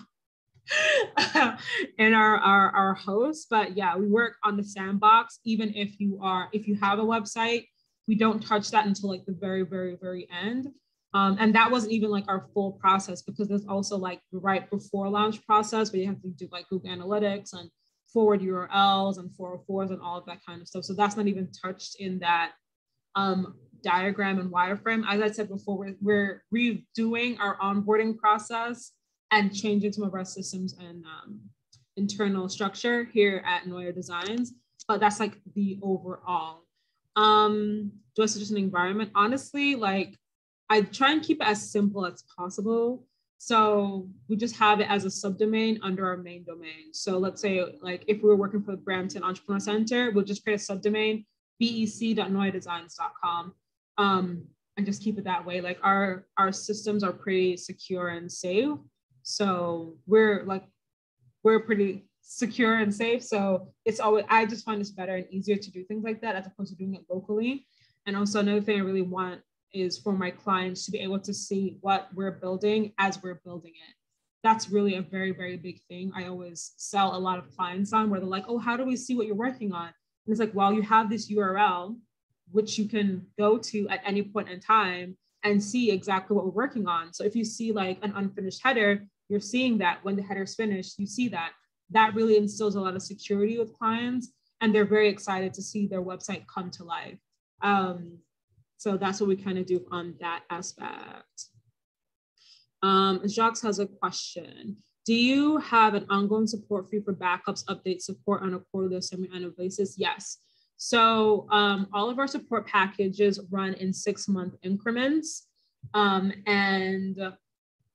in our hosts. But yeah, we work on the sandbox. Even if you have a website, we don't touch that until like the very, very, very end. And that wasn't even like our full process, because there's also like the right before launch process where you have to do like Google Analytics and forward URLs and 404s and all of that kind of stuff. So that's not even touched in that diagram and wireframe. As I said before, we're redoing our onboarding process and changing some of our systems and internal structure here at NOYADESIGNS. But that's like the overall. Do I suggest an environment? Honestly, like I try and keep it as simple as possible. So we just have it as a subdomain under our main domain. So let's say like if we were working for the Brampton Entrepreneur Center, we'll just create a subdomain, bec.noyadesigns.com, and just keep it that way. Like our systems are pretty secure and safe. So we're pretty secure and safe. So it's always, I just find it's better and easier to do things like that as opposed to doing it locally. And also another thing I really want is for my clients to be able to see what we're building as we're building it. That's really a very, very big thing. I always sell a lot of clients on where they're like, oh, how do we see what you're working on? And it's like, well, you have this URL, which you can go to at any point in time and see exactly what we're working on. So if you see like an unfinished header, you're seeing that when the header's finished, you see that. That really instills a lot of security with clients, and they're very excited to see their website come to life. So that's what we kind of do on that aspect. Jacques has a question. Do you have an ongoing support fee for backups, update support on a quarterly or semi-annual basis? Yes. So all of our support packages run in 6-month increments, and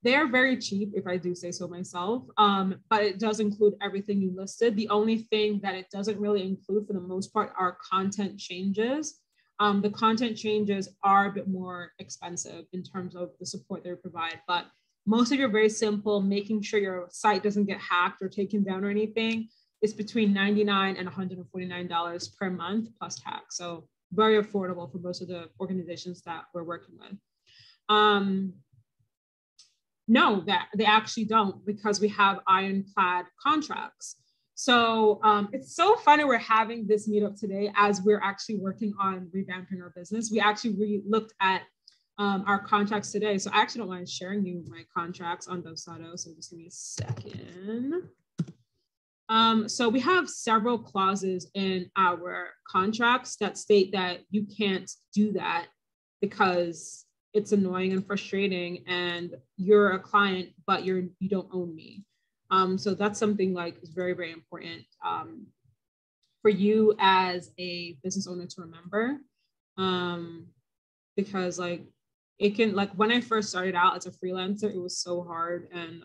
they're very cheap, if I do say so myself, but it does include everything you listed. The only thing that it doesn't really include for the most part are content changes. The content changes are a bit more expensive in terms of the support they provide, but most of your very simple, making sure your site doesn't get hacked or taken down or anything, is between $99 and $149 per month plus tax. So very affordable for most of the organizations that we're working with. No, that they actually don't, because we have ironclad contracts. So it's so funny we're having this meetup today as we're actually working on revamping our business. We actually looked at our contracts today. So I actually don't mind sharing you my contracts on Dosado. So just give me a second. So we have several clauses in our contracts that state that you can't do that because it's annoying and frustrating and you're a client, but you don't own me. So that's something like is very, very important for you as a business owner to remember, because like it can, like when I first started out as a freelancer, it was so hard, and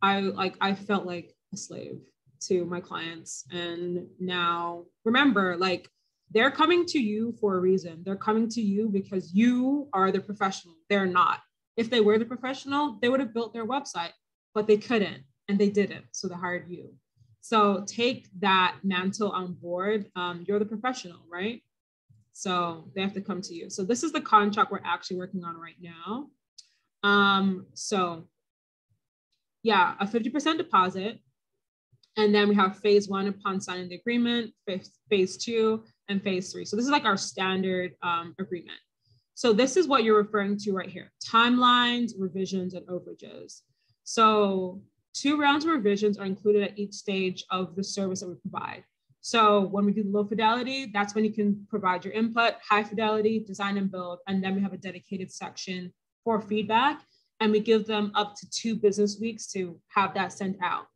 I felt like a slave to my clients. And now remember, like they're coming to you for a reason. They're coming to you because you are the professional. They're not. If they were the professional, they would have built their website, but they couldn't. And they didn't, so they hired you. So take that mantle on board. You're the professional, right? So they have to come to you. So this is the contract we're actually working on right now. So yeah, a 50% deposit. And then we have phase 1 upon signing the agreement, phase 2, and phase 3. So this is like our standard agreement. So this is what you're referring to right here: timelines, revisions, and overages. So 2 rounds of revisions are included at each stage of the service that we provide. So when we do low fidelity, that's when you can provide your input. High fidelity, design and build. And then we have a dedicated section for feedback. And we give them up to 2 business weeks to have that sent out.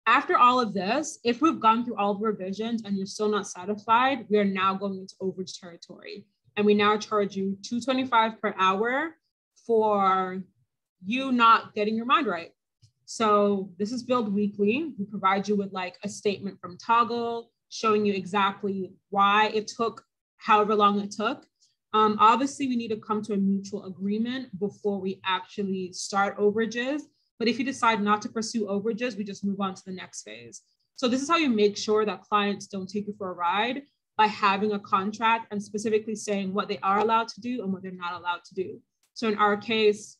After all of this, if we've gone through all the revisions and you're still not satisfied, we are now going into overage territory. And we now charge you $225 per hour for you not getting your mind right. So this is billed weekly. We provide you with like a statement from Toggle showing you exactly why it took however long it took. Obviously, we need to come to a mutual agreement before we actually start overages. But if you decide not to pursue overages, we just move on to the next phase. So this is how you make sure that clients don't take you for a ride, by having a contract and specifically saying what they are allowed to do and what they're not allowed to do. So in our case,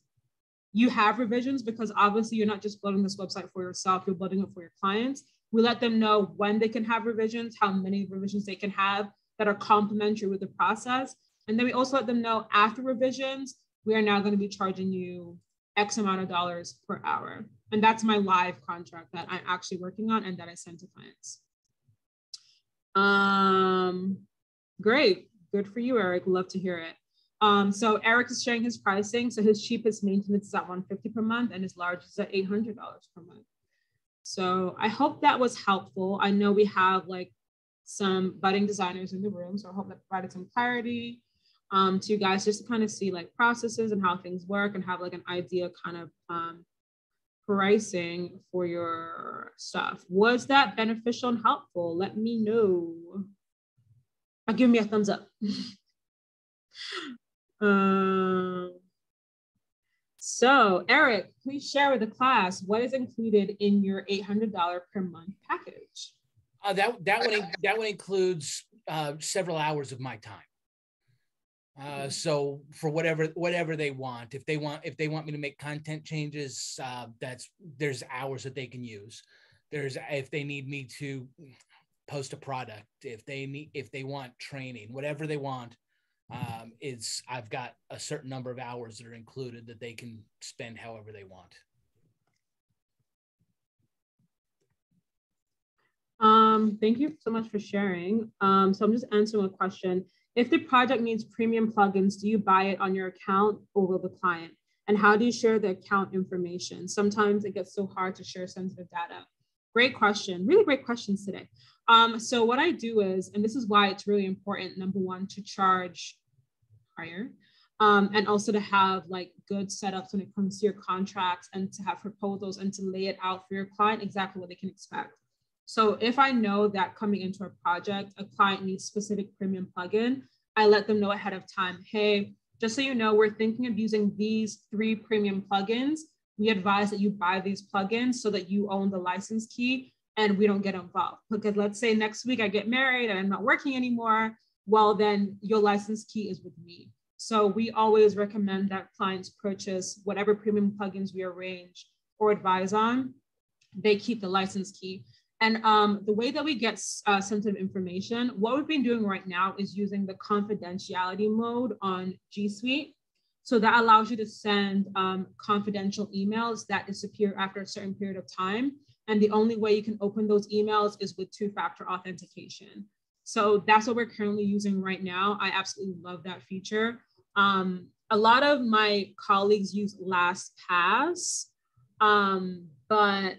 you have revisions, because obviously you're not just building this website for yourself, you're building it for your clients. We let them know when they can have revisions, how many revisions they can have that are complementary with the process. And then we also let them know after revisions, we are now going to be charging you X amount of dollars per hour. And that's my live contract that I'm actually working on and that I send to clients. Great. Good for you, Eric. Love to hear it. So Eric is sharing his pricing. So his cheapest maintenance is at $150 per month and his largest is at $800 per month. So I hope that was helpful. I know we have like some budding designers in the room, so I hope that provided some clarity to you guys, just to kind of see like processes and how things work and have like an idea kind of pricing for your stuff. Was that beneficial and helpful? Let me know. Give me a thumbs up. So Eric, please share with the class what is included in your $800 per month package. That one includes several hours of my time. So for whatever they want, if they want me to make content changes, there's hours that they can use. If they need me to post a product, if they want training, whatever they want, I've got a certain number of hours that are included that they can spend however they want. Thank you so much for sharing. So I'm just answering a question. If the project needs premium plugins, do you buy it on your account or with the client? And how do you share the account information? Sometimes it gets so hard to share sensitive data. Great question. Really great questions today. So what I do is, and this is why it's really important, number one, to charge higher, and also to have like good setups when it comes to your contracts and to have proposals and to lay it out for your client exactly what they can expect. So if I know that coming into a project, a client needs specific premium plugin, I let them know ahead of time, hey, just so you know, we're thinking of using these 3 premium plugins. We advise that you buy these plugins so that you own the license key and we don't get involved. Because let's say next week I get married and I'm not working anymore, well, then your license key is with me. So we always recommend that clients purchase whatever premium plugins we arrange or advise on, they keep the license key. And the way that we get sensitive information, what we've been doing right now is using the confidentiality mode on G Suite. So that allows you to send confidential emails that disappear after a certain period of time. And the only way you can open those emails is with 2-factor authentication. So that's what we're currently using right now. I absolutely love that feature. A lot of my colleagues use LastPass, but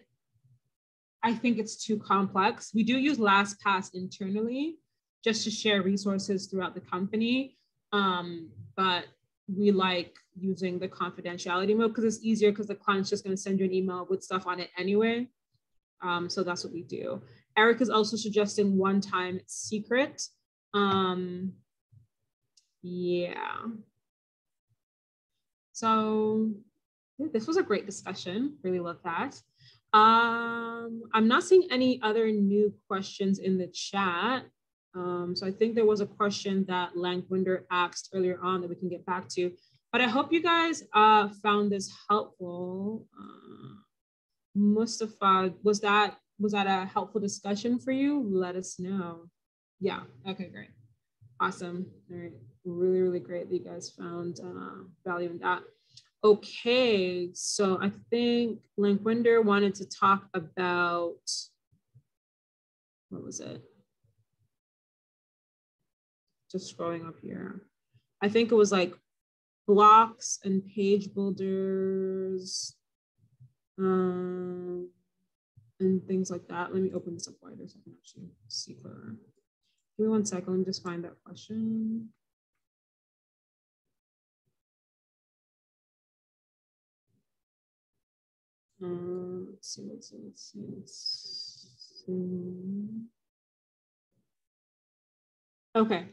I think it's too complex. We do use LastPass internally just to share resources throughout the company, but we like using the confidentiality mode because it's easier because the client's just going to send you an email with stuff on it anyway. So that's what we do. Eric is also suggesting one-time secret. Yeah. So this was a great discussion. Really love that. I'm not seeing any other new questions in the chat. So I think there was a question that Langwinder asked earlier on that we can get back to, but I hope you guys found this helpful. Mustafa, was that a helpful discussion for you? Let us know. Yeah, okay, great. Awesome, all right, really, really great that you guys found value in that. Okay, so I think Langwinder wanted to talk about, what was it? Just scrolling up here. I think it was like blocks and page builders and things like that. Let me open this up wider so I can actually see clearer. Give me 1 second, let me just find that question. Let's see. Okay,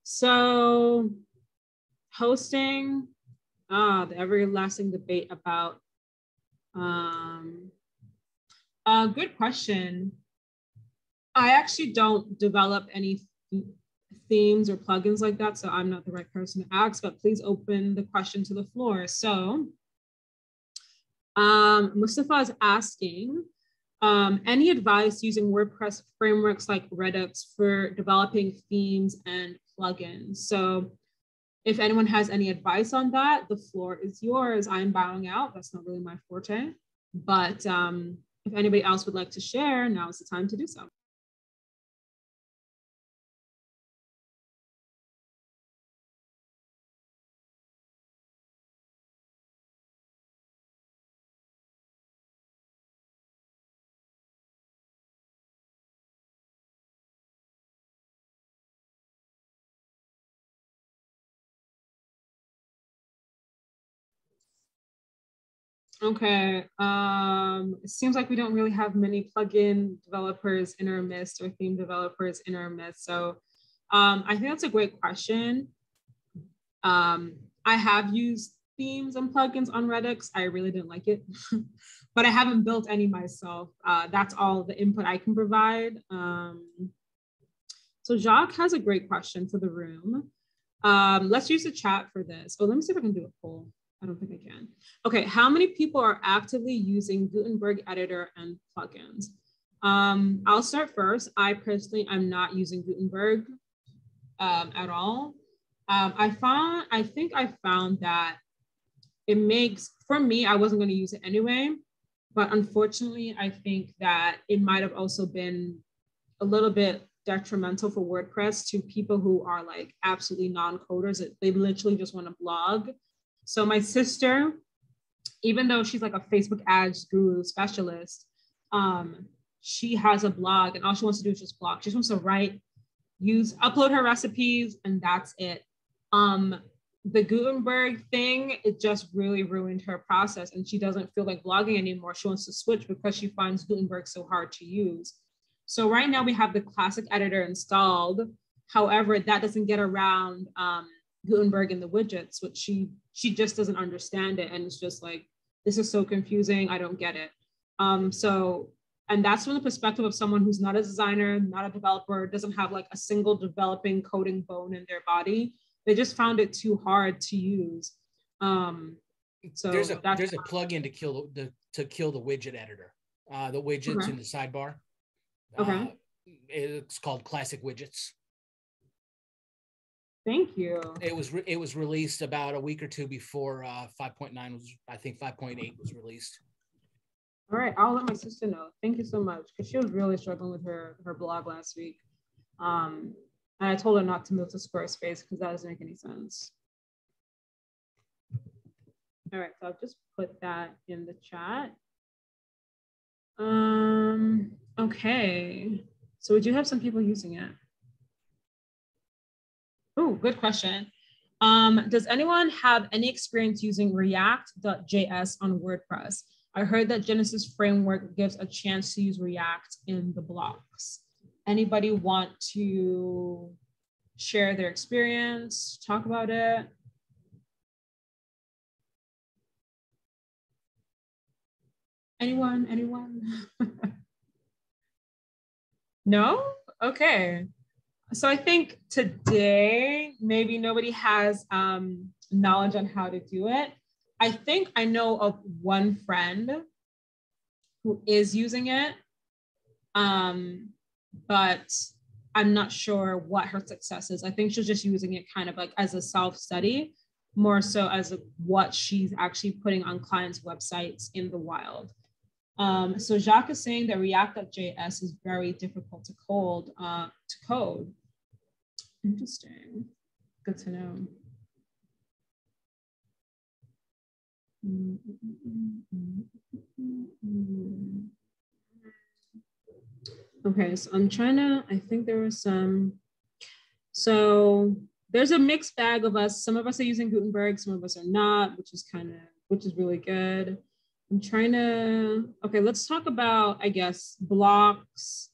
so hosting, the everlasting debate about, good question. I actually don't develop any themes or plugins like that, so I'm not the right person to ask, but please open the question to the floor. So Mustafa is asking, any advice using WordPress frameworks like Redux for developing themes and plugins? So if anyone has any advice on that, the floor is yours. I'm bowing out. That's not really my forte. But if anybody else would like to share, now is the time to do so. Okay, it seems like we don't really have many plugin developers in our midst or theme developers in our midst. So I think that's a great question. I have used themes and plugins on Redux. I really didn't like it, but I haven't built any myself. That's all the input I can provide. So Jacques has a great question for the room. Let's use the chat for this. Oh, let me see if I can do a poll. I don't think I can. Okay, how many people are actively using Gutenberg editor and plugins? I'll start first. I personally am not using Gutenberg at all. I think I found that it makes, for me, I wasn't going to use it anyway, but unfortunately, I think that it might have also been a little bit detrimental for WordPress to people who are like absolutely non-coders. They literally just want to blog. So my sister, even though she's like a Facebook ads guru specialist, she has a blog and all she wants to do is just blog. She just wants to write, upload her recipes, and that's it. The Gutenberg thing, it just really ruined her process and she doesn't feel like blogging anymore. She wants to switch because she finds Gutenberg so hard to use. So right now we have the classic editor installed. However, that doesn't get around Gutenberg and the widgets, which she just doesn't understand it. And it's just like, this is so confusing. I don't get it. And that's from the perspective of someone who's not a designer, not a developer, doesn't have like a single developing coding bone in their body. They just found it too hard to use. So there's a plugin to kill the widget editor. The widgets in the sidebar. Okay. It's called Classic Widgets. Thank you. It was released about a week or two before 5.9 was, I think 5.8 was released. All right, I'll let my sister know. Thank you so much, because she was really struggling with her blog last week. And I told her not to move to Squarespace because that doesn't make any sense. All right, so I've just put that in the chat. Okay, so we do have some people using it. Oh, good question. Does anyone have any experience using React.js on WordPress? I heard that Genesis framework gives a chance to use React in the blocks. Anybody want to share their experience, talk about it? Anyone? No? Okay. So I think today, maybe nobody has knowledge on how to do it. I think I know of one friend who is using it, but I'm not sure what her success is. I think she's just using it kind of like as a self-study, more so as what she's actually putting on clients' websites in the wild. So Jacques is saying that React.js is very difficult to code. Interesting. Good to know. Okay, so I'm trying to, I think there was some, so there's a mixed bag of us. Some of us are using Gutenberg, some of us are not, which is really good. I'm trying to, okay, let's talk about, I guess, blocks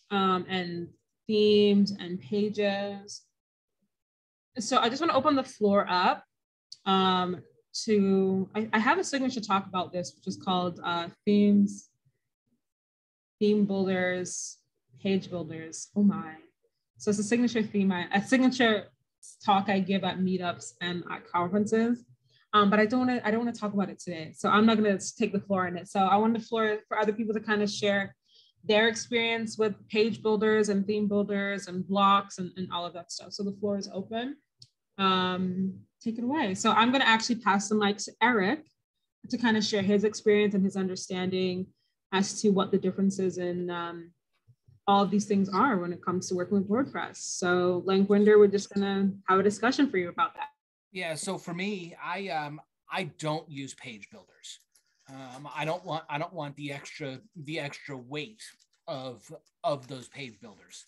and themes and pages. So I just want to open the floor up to, I have a signature talk about this, which is called themes, theme builders, page builders. Oh my. So it's a signature theme, a signature talk I give at meetups and at conferences. but I don't want to talk about it today. So I'm not going to take the floor on it. So I want the floor for other people to kind of share their experience with page builders and theme builders and blocks and all of that stuff. So the floor is open. Take it away. So I'm going to actually pass the mic to Eric to kind of share his experience and his understanding as to what the differences in all of these things are when it comes to working with WordPress. So Langwinder, we're just going to have a discussion for you about that. Yeah. So for me, I don't use page builders. I don't want the extra weight of those page builders.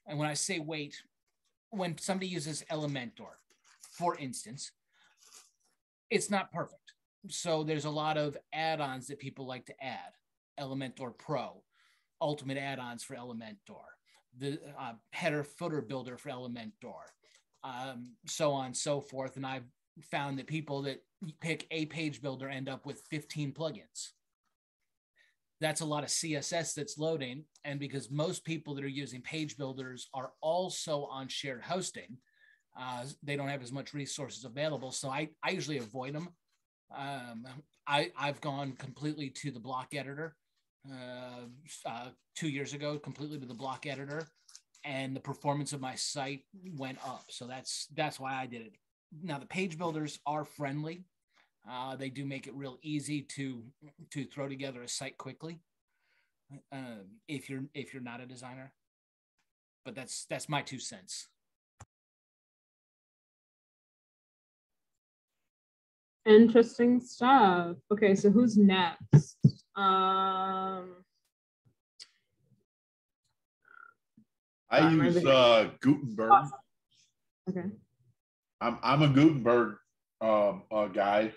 And when I say weight, when somebody uses Elementor, for instance, it's not perfect. So there's a lot of add-ons that people like to add. Elementor Pro, ultimate add-ons for Elementor, the header footer builder for Elementor, so on and so forth. And I've found that people that pick a page builder end up with 15 plugins. That's a lot of CSS that's loading. And because most people that are using page builders are also on shared hosting, they don't have as much resources available. So I usually avoid them. I've gone completely to the block editor 2 years ago, completely to the block editor, and the performance of my site went up. So that's why I did it. Now the page builders are friendly. They do make it real easy to throw together a site quickly if you're not a designer. But that's my 2 cents. Interesting stuff. Okay, so who's next? I use Gutenberg. Awesome. Okay. I'm a Gutenberg guy,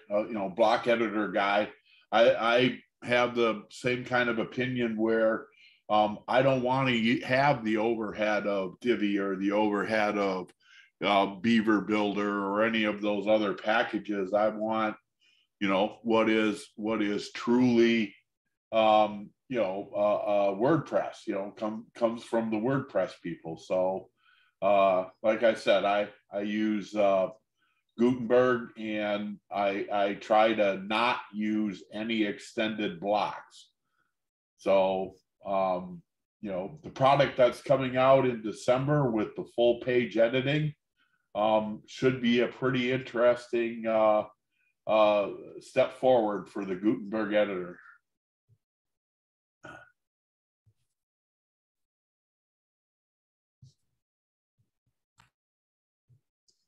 block editor guy. I have the same kind of opinion where I don't want to have the overhead of Divi or the overhead of Beaver Builder or any of those other packages. I want, what is truly, WordPress, comes from the WordPress people. So, like I said, I use Gutenberg, and I try to not use any extended blocks. So, the product that's coming out in December with the full page editing should be a pretty interesting step forward for the Gutenberg editor.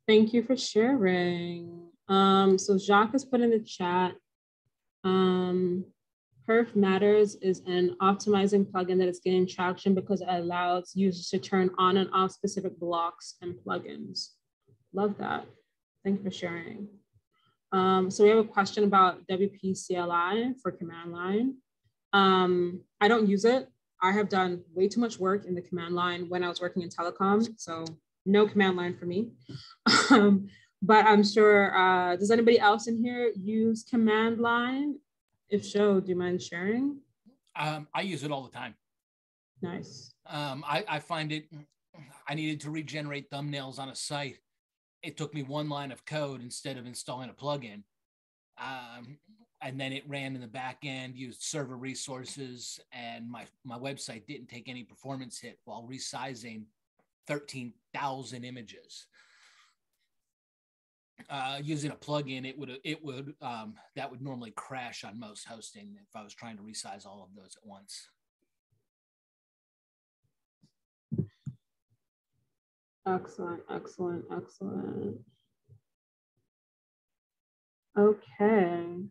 Thank you for sharing. So Jacques has put in the chat, Perf Matters is an optimizing plugin that is gaining traction because it allows users to turn on and off specific blocks and plugins. Love that. Thank you for sharing. So we have a question about WP CLI for command line. I don't use it. I have done way too much work in the command line when I was working in telecom, so no command line for me. But I'm sure, does anybody else in here use command line? If so, do you mind sharing? I use it all the time. Nice. I find it, I needed to regenerate thumbnails on a site. It took me one line of code instead of installing a plugin. And then it ran in the back end, used server resources, and my website didn't take any performance hit while resizing 13,000 images. Using a plugin, that would normally crash on most hosting if I was trying to resize all of those at once. Excellent, excellent, excellent. Okay.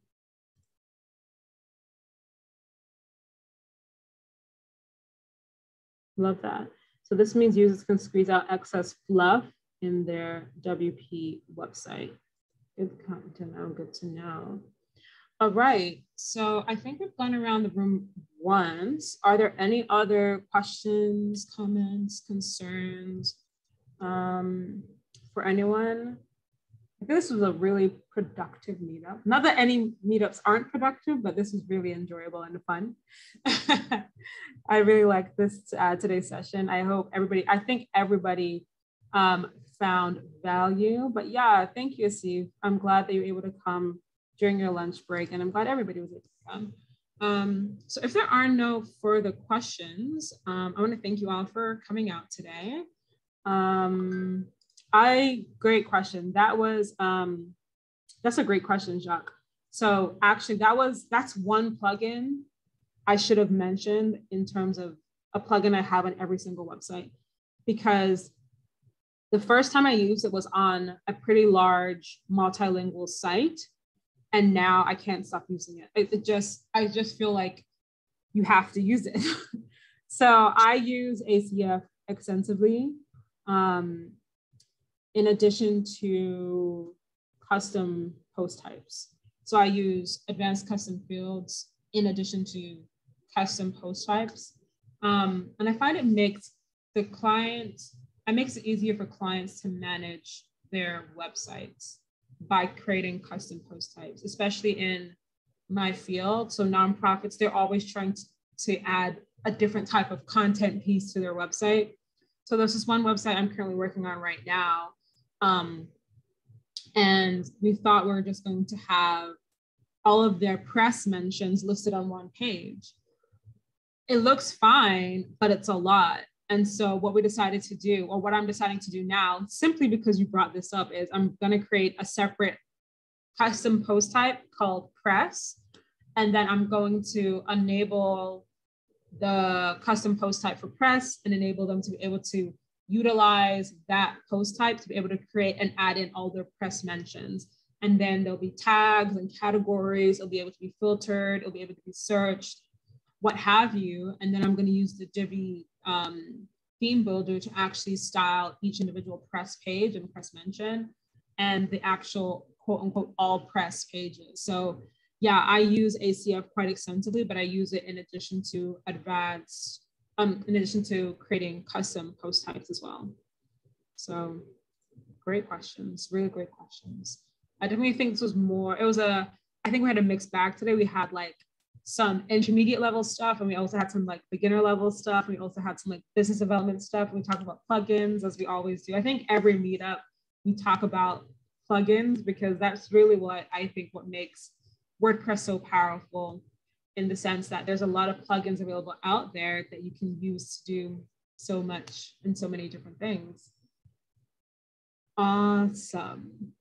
Love that. So this means users can squeeze out excess fluff in their WP website. Good to know, good to know. All right, so I think we've gone around the room once. Are there any other questions, comments, concerns for anyone? I think this was a really productive meetup. Not that any meetups aren't productive, but this is really enjoyable and fun. I really like this today's session. I think everybody found value. But yeah, thank you, Steve. I'm glad that you were able to come during your lunch break, and I'm glad everybody was able to come. So if there are no further questions, I want to thank you all for coming out today. Great question. That's a great question, Jacques. So actually that's one plugin I should have mentioned in terms of a plugin I have on every single website, because the first time I used it was on a pretty large multilingual site, and now I can't stop using it. I just feel like you have to use it. So I use ACF extensively, in addition to custom post types. So I use advanced custom fields in addition to custom post types. And I find it makes it easier for clients to manage their websites by creating custom post types, especially in my field. So nonprofits, they're always trying to add a different type of content piece to their website. So there's this one website I'm currently working on right now. And we thought we were just going to have all of their press mentions listed on one page. It looks fine, but it's a lot. And so what we decided to do, or what I'm deciding to do now, simply because you brought this up, is I'm going to create a separate custom post type called press. And then I'm going to enable the custom post type for press and enable them to be able to utilize that post type to be able to create and add in all their press mentions. And then there'll be tags and categories. It'll be able to be filtered. It'll be able to be searched, what have you. And then I'm going to use the Divi theme builder to actually style each individual press page and press mention and the actual quote unquote all press pages. So yeah, I use ACF quite extensively, but I use it in addition to in addition to creating custom post types as well. So great questions, really great questions. I definitely think this was more, I think we had a mixed bag today. We had like some intermediate level stuff, and we also had some like beginner level stuff. And we also had some like business development stuff. We talked about plugins, as we always do. I think every meetup we talk about plugins, because that's really what I think what makes WordPress so powerful, in the sense that there's a lot of plugins available out there that you can use to do so much and so many different things. Awesome.